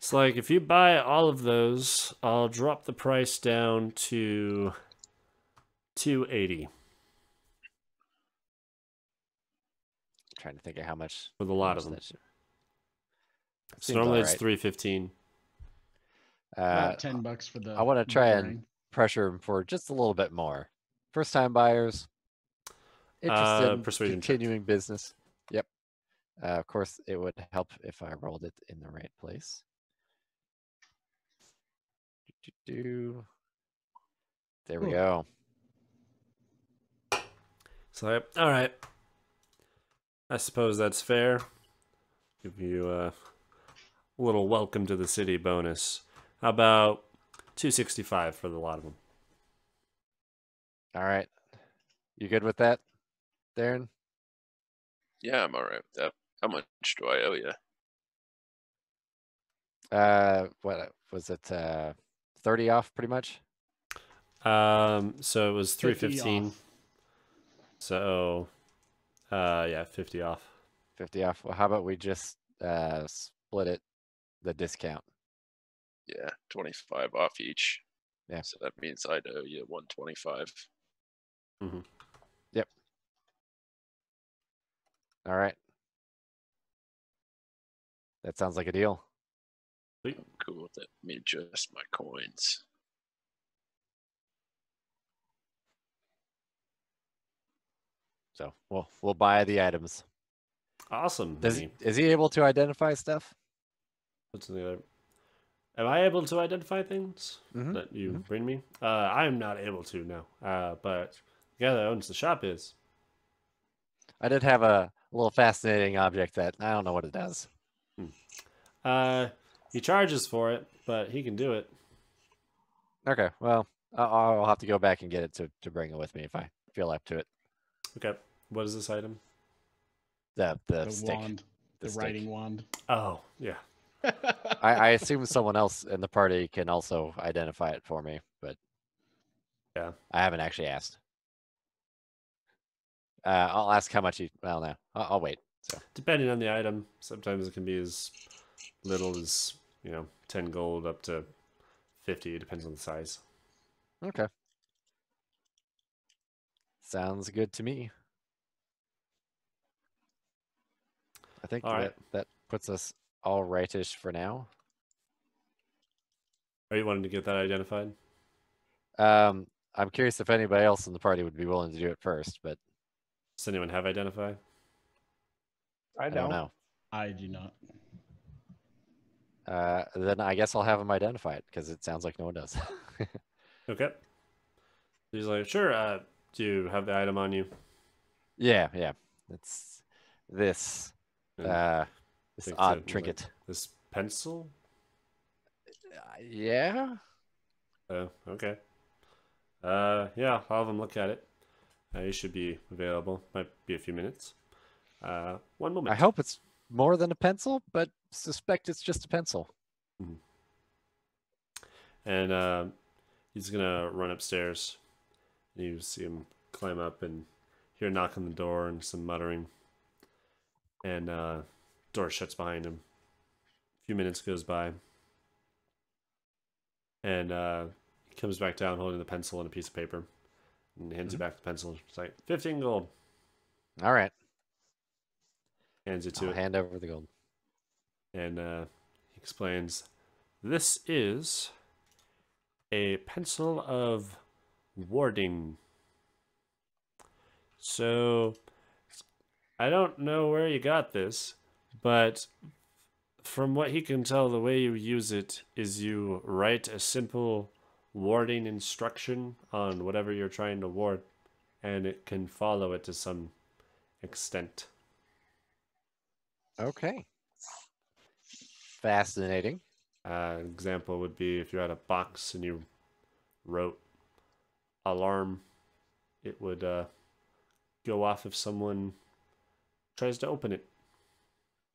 It's like if you buy all of those, I'll drop the price down to $280 trying to think of how much for the how lot much of them. that should- So Seems normally it's alright. $315. About $10 for the. I want to try and boomerang. pressure him for just a little bit more. First time buyers, interested in Persuasion check. continuing business. Yep. Of course, it would help if I rolled it in the right place. There we Ooh. go. So, all right. I suppose that's fair. Give you a little welcome to the city bonus. How about $265 for the lot of them? All right. You good with that, Darren? Yeah, I'm all right with that. How much do I owe you? What was it? 30 off, pretty much. So it was 50 $315. off. So, yeah, 50 off. 50 off. Well, how about we just split it, the discount? Yeah, 25 off each. Yeah. So that means I'd owe you 125. Yep. All right. That sounds like a deal. I'm cool with it. Let me adjust my coins. So we'll buy the items. Awesome. Is he able to identify stuff? What's in the other? Am I able to identify things Mhm, that you mhm. bring me? I am not able to, no. But the guy that owns the shop is. I did have a little fascinating object that I don't know what it does. He charges for it, but he can do it. Okay, well, I'll have to go back and get it to bring it with me if I feel up to it. Okay. What is this item? The The stick. wand. The stick. writing wand. Oh, yeah. I assume someone else in the party can also identify it for me, but Yeah. I haven't actually asked. I'll ask how much he. Well, no, I'll wait. So Depending on the item, sometimes it can be as little as, 10 gold up to 50. It depends on the size. okay, sounds good to me. I think All right. that puts us all rightish for now. Are you wanting to get that identified? I'm curious if anybody else in the party would be willing to do it first, but Does anyone have identify? I I don't know. I do not. Then I guess I'll have him identify it because it sounds like no one does. Okay. He's like, sure. Do you have the item on you? Yeah. It's this And this takes odd it, trinket. This pencil? Yeah. Oh, okay. Yeah, I'll have them look at it. You should be available. Might be a few minutes. One moment. I hope it's more than a pencil, but suspect it's just a pencil. And he's gonna run upstairs. You see him climb up and hear a knock on the door and some muttering. And door shuts behind him. A few minutes goes by. And he comes back down holding the pencil and a piece of paper. And hands you back the pencil. It's like, 15 gold. All right. Hands it to I'll it. hand over the gold. And he explains, this is a pencil of warding. So, I don't know where you got this, but from what he can tell, the way you use it is you write a simple warding instruction on whatever you're trying to ward, and it can follow it to some extent. Okay. Fascinating. An example would be if you had a box and you wrote alarm, it would go off if someone tries to open it.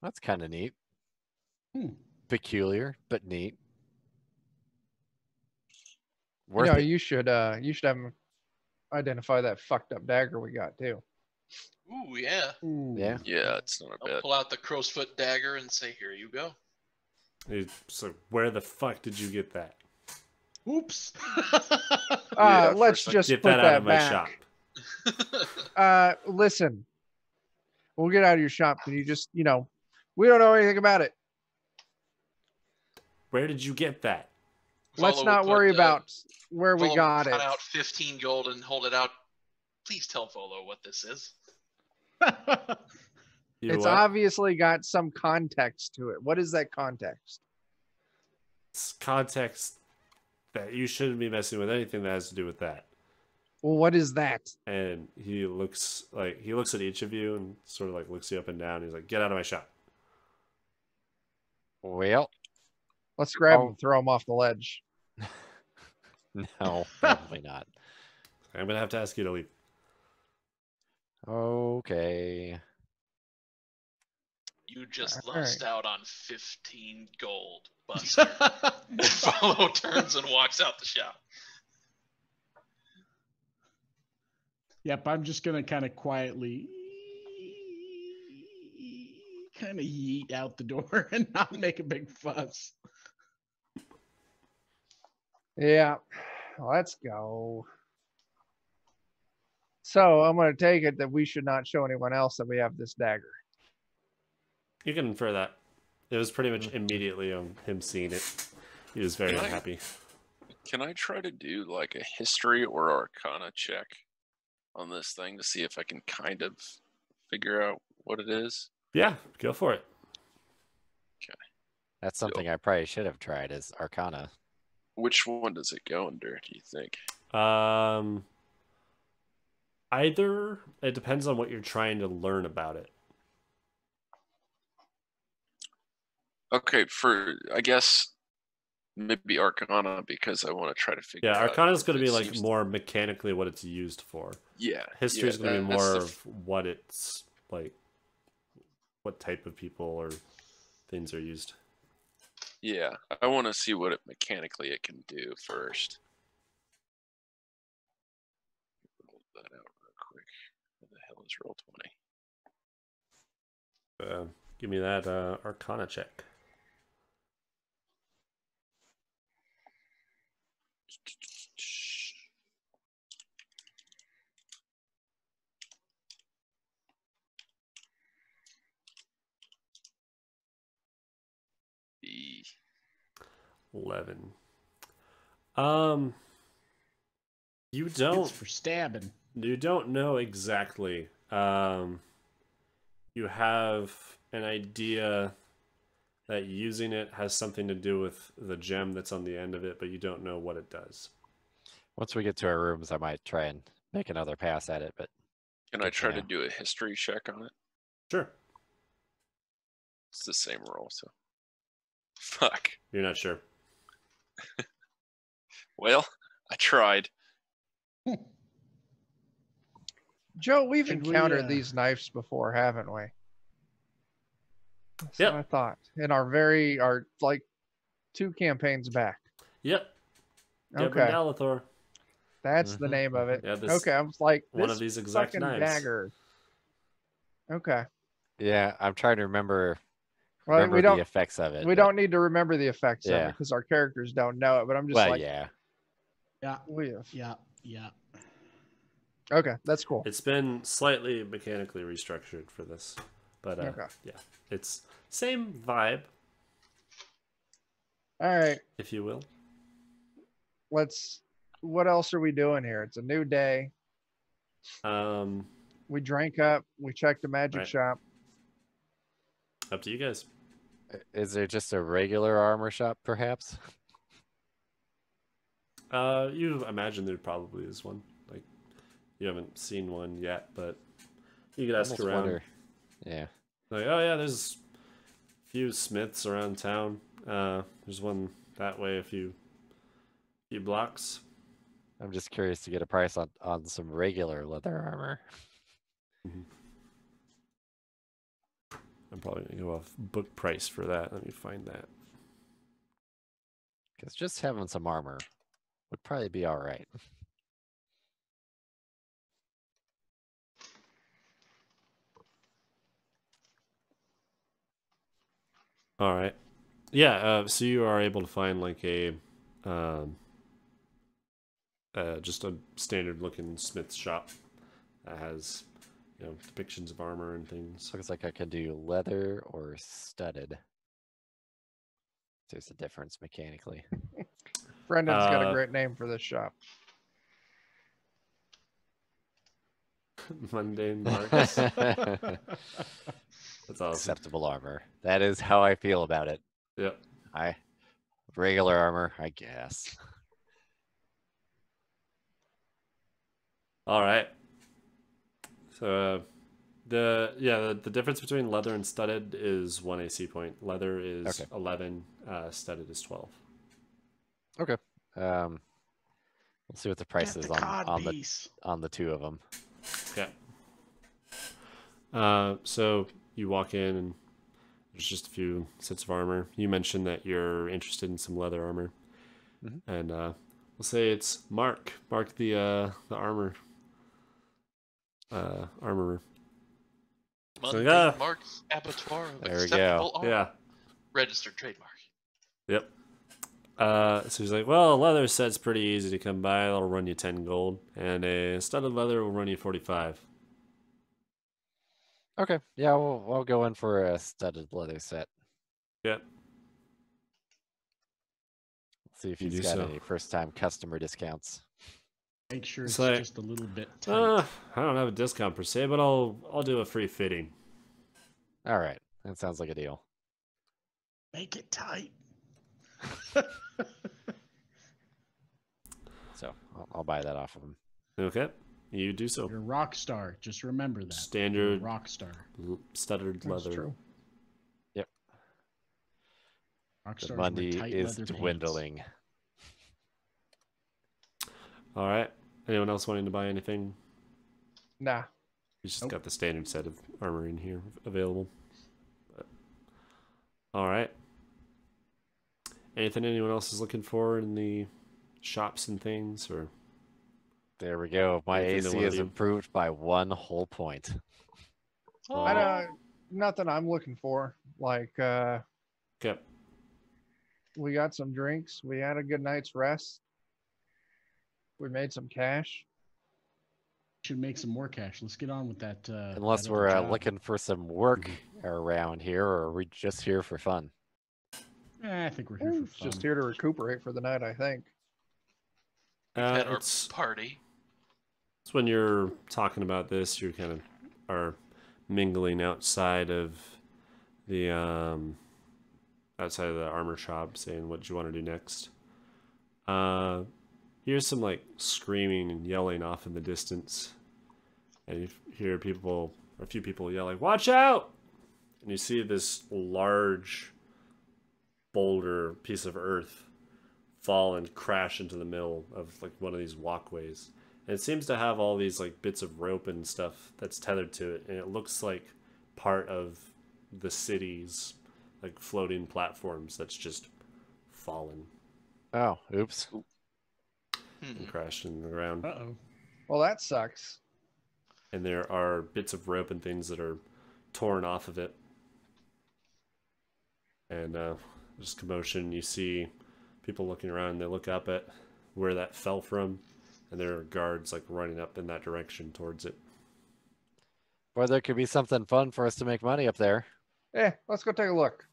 That's kind of neat. Hmm. Peculiar, but neat. You Worth know, it. you should have him identify that fucked up dagger we got too. Ooh, yeah. Ooh. Yeah. Yeah, it's not a I'll bad. pull out the crow's foot dagger and say, "Here you go." So where the fuck did you get that? Oops. Yeah, for a Let's second. just Get put that out of my back. shop. Listen, we'll get out of your shop. Can you just, we don't know anything about it. Where did you get that? Let's Volo not would worry put, about where we Volo got would cut it. out 15 gold and hold it out. Please tell Volo what this is. You It's what? obviously got some context to it. What is that context? It's context that you shouldn't be messing with anything that has to do with that. Well, what is that? And he looks at each of you and sort of like looks you up and down. He's like, "Get out of my shop." Well, Let's grab Oh. him, throw him off the ledge. no, probably not. I'm gonna have to ask you to leave. Okay. You just All lost right. out on 15 gold, Buster. And Volo turns and walks out the shop. Yep, I'm just gonna kind of quietly kind of yeet out the door and not make a big fuss. Yeah, let's go. So I'm going to take it that we should not show anyone else that we have this dagger. You can infer that. It was pretty much immediately on him seeing it. He was very Can I- unhappy. Can I try to do like a history or arcana check on this thing to see if I can kind of figure out what it is? Yeah, go for it. That's something I probably should have tried is Arcana. Which one does it go under, do you think? Either it depends on what you're trying to learn about it. Okay, I guess maybe arcana because I want to try to figure Yeah, out. Arcana is going to if be it like seems- more mechanically what it's used for. Yeah. History is going to be that's more the of what it's like, what type of people or things are used. Yeah, I want to see what it mechanically it can do first. Roll that out real quick. What the hell is roll 20? Give me that Arcana check. E. 11. You It's don't for stabbing. know exactly. You have an idea that using it has something to do with the gem that's on the end of it, but you don't know what it does. Once we get to our rooms, I might try and make another pass at it, but Can I Good to try to know. do a history check on it? Sure. It's the same roll, so. Fuck. You're not sure. Well, I tried. Joe, we've Should we, encountered these knives before, haven't we? That's Yep. what I thought. In our like 2 campaigns back. Yep. Okay. Goodman Gallathor. That's the name of it. Yeah, this Okay, I was like, one this of these exact fucking knives. dagger. Okay. yeah, I'm trying to remember Well, we the don't effects of it. we but- don't need to remember the effects of Yeah. it because our characters don't know it. But I'm just Well, like, yeah. Yeah, we have. yeah. Okay, that's cool. It's been slightly mechanically restructured for this, but Okay. yeah, it's same vibe, All right, if you will. what else are we doing here? It's a new day. We drank up. We checked the magic Right. shop. Up to you guys. Is there just a regular armor shop, perhaps? You imagine there probably is one. Like you haven't seen one yet, but you could ask Almost around. wonder- Yeah. Like, oh yeah, there's a few smiths around town. There's one that way, a few blocks. I'm just curious to get a price on some regular leather armor. I'm probably gonna go off book price for that. Let me find that. Because just having some armor would probably be all right. All right. Yeah, so you are able to find like a just a standard looking smith's shop that has, you know, depictions of armor and things. Looks like I can do leather or studded. There's a difference mechanically. Brendan's got a Uh, great name for this shop. Mundane Marks. That's awesome. Acceptable armor. That is how I feel about it. Yep. Regular armor, I guess. All right. So the difference between leather and studded is 1 AC point. Leather is Okay. 11. Studded is 12. Okay. We'll see what the price Get is the cod on piece. the two of them. Okay. So you walk in and there's just a few sets of armor. You mentioned that you're interested in some leather armor, and we'll say it's Mark. Mark the armorer. Mundane yeah. Marks Abattoir of There we acceptable go. armor. Yeah. Registered trademark. Yep. So he's like, well, a leather set's pretty easy to come by. It'll run you 10 gold, and a studded leather will run you 45. Okay. Yeah, we'll go in for a studded leather set. Yep. See if You he's do got so. any first-time customer discounts. Make sure It's it's like, just a little bit tight. I don't have a discount per se, but I'll do a free fitting. All right, that sounds like a deal. Make it tight. So I'll buy that off of him. Okay. You do so. You're a rock star. Just remember that. You're a Standard rock star. studded That's leather. true. Yep. Rock The stars wear money tight is leather pants. dwindling. All right. Anyone else wanting to buy anything? Nah. He's just Nope. got the standard set of armor in here available. But, all right. Anything anyone else is looking for in the shops and things, or There we go. My Anything they AC wanna is do? improved by 1 whole point. Oh. Nothing I'm looking for. Like, okay. we got some drinks. We had a good night's rest. We made some cash. Should make some more cash. Let's get on with that. Unless that we're other job. looking for some work around here, or are we just here for fun? I think we're here for fun. Just here to recuperate for the night, I think. Had our It's party. when you're talking about this, you kind of are mingling outside of the armor shop, saying what you want to do next. Here's some like screaming and yelling off in the distance, and you hear a few people yelling, "Watch out!" And you see this large boulder piece of earth fall and crash into the middle of like one of these walkways. And it seems to have all these like bits of rope and stuff that's tethered to it, and it looks like part of the city's like floating platforms that's just fallen Oh, oops. and crashed in the ground. Uh-oh. Well, that sucks. And there are bits of rope and things that are torn off of it. And just commotion. You see people looking around, and they look up at where that fell from, and there are guards like running up in that direction towards it. Boy, there could be something fun for us to make money up there. Let's go take a look.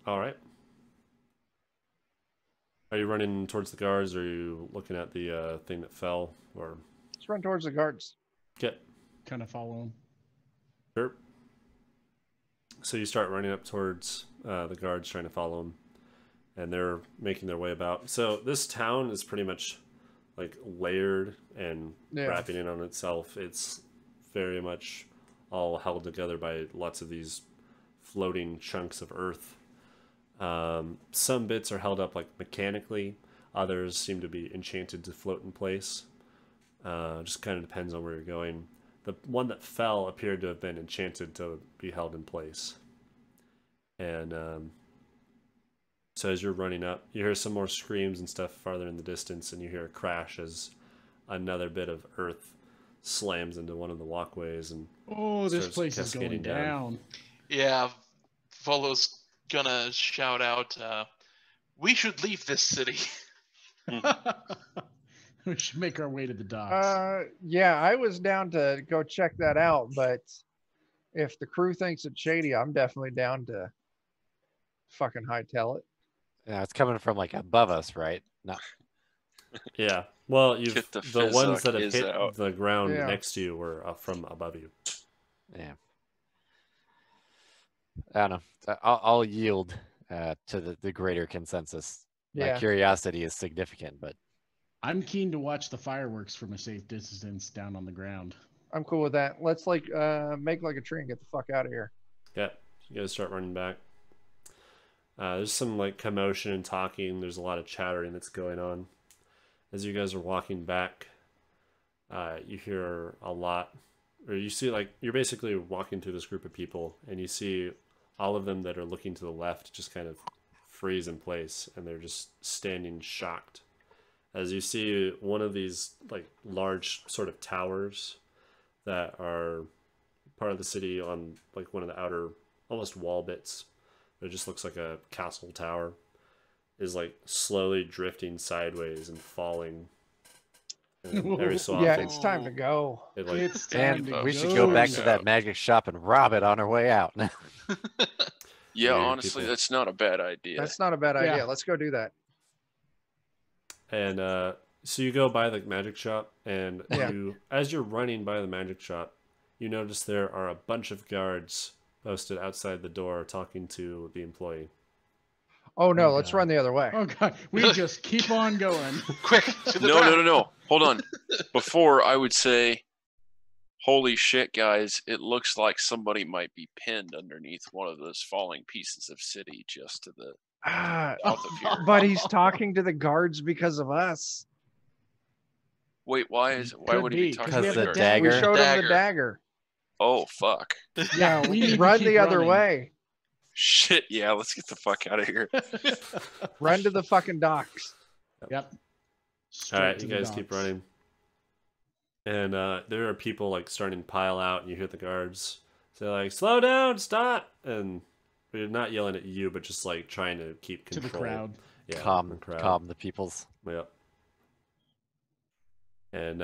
All right. Are you running towards the guards, or are you looking at the thing that fell? Or Let's run towards the guards. get Kind of follow him. sure. So you start running up towards the guards, trying to follow them, and they're making their way about. So this town is pretty much like layered and Yeah. wrapping in on itself. It's very much all held together by lots of these floating chunks of earth. Some bits are held up like mechanically. Others seem to be enchanted to float in place. Just kind of depends on where you're going. The one that fell appeared to have been enchanted to be held in place. And so as you're running up, you hear some more screams and stuff farther in the distance, and you hear a crash as another bit of earth slams into one of the walkways. And Oh, this starts place is going cascading down. down. Yeah, Volo's gonna shout out, we should leave this city. We should make our way to the docks. Yeah, I was down to go check that out, but if the crew thinks it's shady, I'm definitely down to fucking hightail it. Yeah, it's coming from like above us, right? No. Yeah. Well, you've Get the the ones that have fizz hit out. the ground Yeah. next to you were from above you. Yeah. I don't know. I'll yield to the greater consensus. My Yeah. curiosity is significant, but I'm keen to watch the fireworks from a safe distance down on the ground. I'm cool with that. Let's like make like a tree and get the fuck out of here. Yeah. You guys start running back. There's some like commotion and talking. There's a lot of chattering that's going on. As you guys are walking back, you hear a lot, or you see like you're basically walking through this group of people, and you see all of them that are looking to the left just kind of freeze in place, and they're just standing shocked. As you see one of these like large sort of towers that are part of the city on like one of the outer almost wall bits. It just looks like a castle tower, is like slowly drifting sideways and falling. And every so often, Yeah, it's time to go. it like It's time and to we should go back to Yeah. that magic shop and rob it on our way out. Yeah, Weird honestly, people. that's not a bad idea. That's not a bad Yeah. idea. Let's go do that. And so you go by the magic shop, and Yeah. you, as you're running by the magic shop, you notice there are a bunch of guards posted outside the door talking to the employee. Oh no, Oh, let's God. run the other way. Oh god, we just keep on going. Quick, to the No, back. no, no, no. Hold on. Before I would say, holy shit, guys, it looks like somebody might be pinned underneath one of those falling pieces of city just to the Ah, south of here. but he's talking to the guards because of us. Wait, why Could would he be, be 'cause talking we to have the the guards? dagger. We showed him Dagger. the dagger. Oh, fuck. Yeah, we need to Run keep the other running. way. Shit, yeah, let's get the fuck out of here. Run to the fucking docks. Yep. All Straight right, to you the guys keep docks. running, and there are people like starting to pile out, and you hear the guards say like, "Slow down, stop!" And they're not yelling at you, but just like trying to keep To control. the crowd. Yeah, calm the crowd. the peoples. Yep. And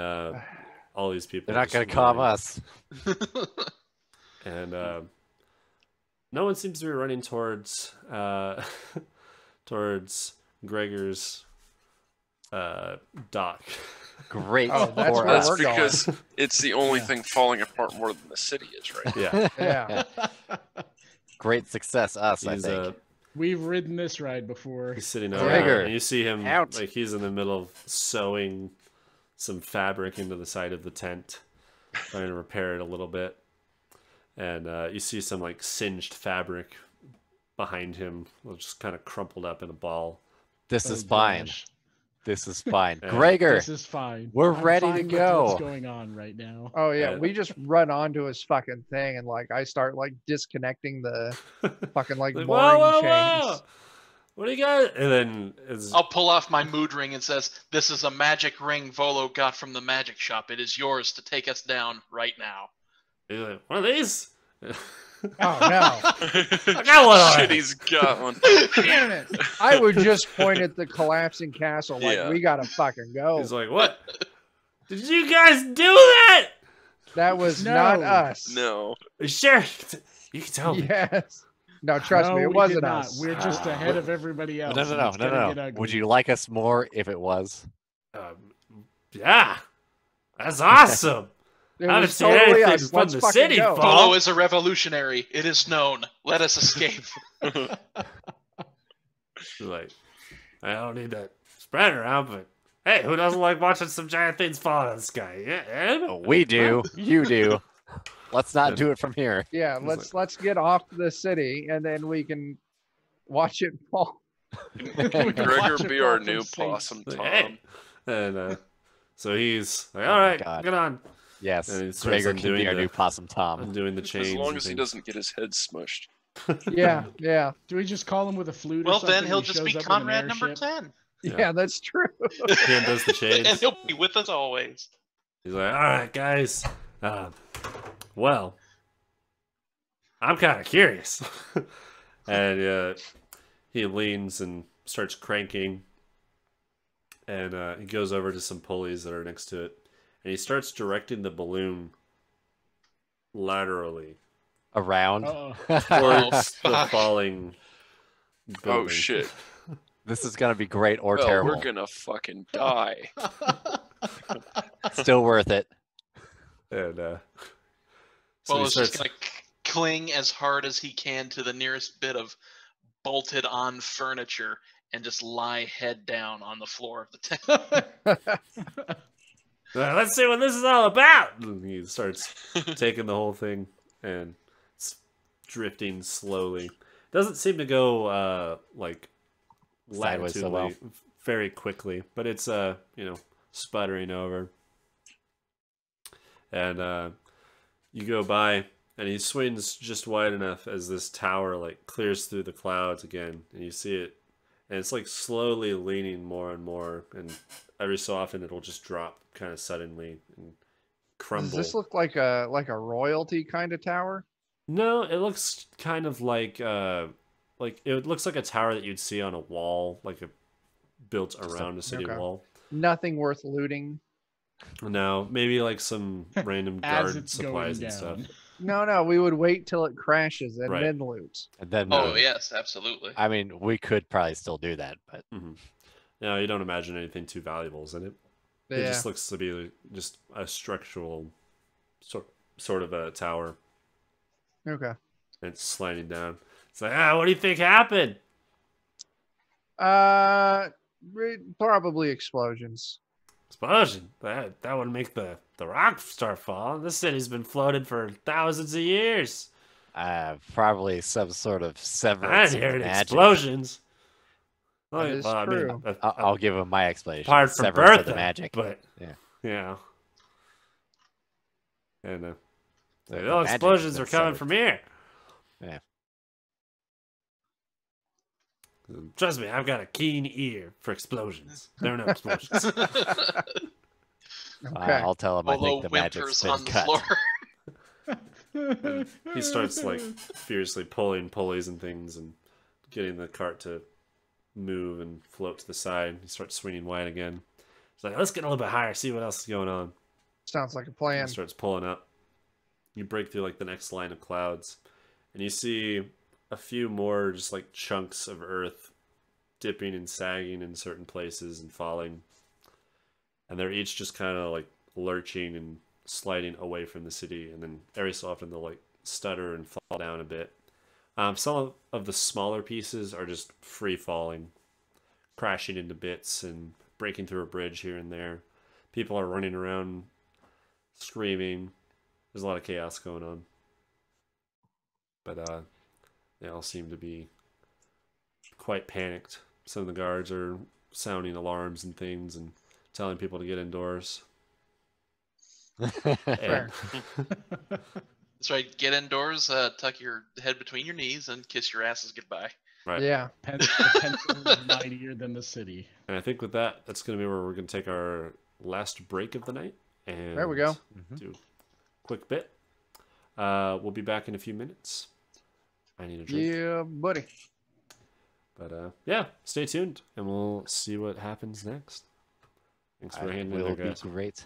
all these people. They're are not going just to calm running. us. And no one seems to be running towards towards Gregor's dock. Great. Oh, that's for where us. we're going. Because it's the only Yeah. thing falling apart more than the city is, right? Yeah, Yeah. Great success, us, he's I think. We've ridden this ride before. he's sitting over Gregor, there, and you see him out. like he's in the middle of sewing some fabric into the side of the tent, trying to repair it a little bit. And you see some like singed fabric behind him, just kind of crumpled up in a ball. This Oh, is fine. gosh. This is fine. Yeah. Gregor, This is fine. we're I'm ready to fine with go. What's going on right now? Oh yeah, Yeah. we just run onto his fucking thing and like I start like disconnecting the fucking like Like, mooring whoa, whoa, chains. whoa! What do you got? And then it's I'll pull off my mood ring and says, "This is a magic ring Volo got from the magic shop. It is yours to take us down right now." he's like, one of these. Oh no. I got one already. Shit, he's got one. Damn it. I would just point at the collapsing castle like Yeah. we gotta fucking go. He's like, what? Did you guys do that? That was No. not us. No. Sure, you can tell me. Yes. No, trust No, me, it we wasn't did not. us. We're just ahead of everybody else. No, and it's gonna get no. ugly. Would you like us more if it was? Yeah, that's awesome. It I was haven't seen totally anything us. from Let's the fucking city, go. Paul. Volo is a revolutionary. It is known. Let us escape. You're like, I don't need to spread around, but hey, who doesn't like watching some giant things fall out of the sky? Yeah, Ed? Oh, we do. You do. Let's not do it from here. Yeah, It's let's get off the city and then we can watch it fall. Gregor Watch it be fall our from new space. possum Like, Tom. hey. And so he's like, Oh all my right, God. get on. Yes. And he starts Gregor can undoing be our the- new possum Tom. Undoing the chains. As long and as he things. doesn't get his head smushed. Yeah, yeah. Do we just call him with a flute? or Well, something then he'll and he just be shows up with an Conrad number airship? 10. Yeah. Yeah, that's true. He undoes the chains. And he'll be with us always. He's like, all right, guys. Well, I'm kind of curious. And he leans and starts cranking. And he goes over to some pulleys that are next to it. And he starts directing the balloon laterally Around. Uh-oh. towards the fuck. falling building. Oh shit! This is gonna be great or Well, terrible. we're gonna fucking die. Still worth it. And so Well, he it's just starts. gonna cling as hard as he can to the nearest bit of bolted-on furniture and just lie head down on the floor of the tent. Let's see what this is all about. And he starts taking the whole thing and it's drifting slowly. Doesn't seem to go like Sideways so well. latitudinally very quickly, but it's sputtering over. And you go by, and he swings just wide enough as this tower like clears through the clouds again, and you see it, and it's like slowly leaning more and more, and every so often it'll just drop kind of suddenly and crumble. Does this look like a royalty kind of tower? No, it looks kind of like it looks like a tower that you'd see on a wall, like built around a city okay. wall. Nothing worth looting. No, maybe like some random As guard it's going supplies and stuff. down. No, we would wait till it crashes and Right. then loot. And then, Oh yes, absolutely. I mean, we could probably still do that, but No, you don't imagine anything too valuable is in it. It Yeah. just looks to be just a structural sort of a tower. Okay. And it's sliding down. It's like, what do you think happened? Probably explosions. Explosion. That would make the rock start falling. This city's been floated for thousands of years. probably some sort of I severance ain't of heard magic. explosions. That is true. I'll give him my explanation. Apart from Severance of the Bertha, magic. but Yeah. And The the magic explosions has are been coming severed. from here. Yeah. Trust me, I've got a keen ear for explosions. There are no explosions. Okay. I'll tell him I Although think the magic's whimpers been on the cut. floor. He starts like furiously pulling pulleys and things and getting the cart to move and float to the side. He starts swinging wide again. He's like, let's get a little bit higher, see what else is going on. Sounds like a And plan. he starts pulling up. You break through like the next line of clouds, and you see a few more just like chunks of earth dipping and sagging in certain places and falling. And they're each just kind of like lurching and sliding away from the city, and then every so often they'll like stutter and fall down a bit. Some of the smaller pieces are just free falling, crashing into bits and breaking through a bridge here and there. People are running around, screaming. There's a lot of chaos going on. But they all seem to be quite panicked. Some of the guards are sounding alarms and things and telling people to get indoors. Fair. That's right. Get indoors, tuck your head between your knees, and kiss your asses goodbye. Right. Yeah. The pencil is mightier than the city. And I think with that, that's going to be where we're going to take our last break of the night. And There we go. do a quick bit. We'll be back in a few minutes. I need a drink. Yeah, buddy. But yeah, stay tuned, and we'll see what happens next. Thanks for I hanging in will there, be guys. great.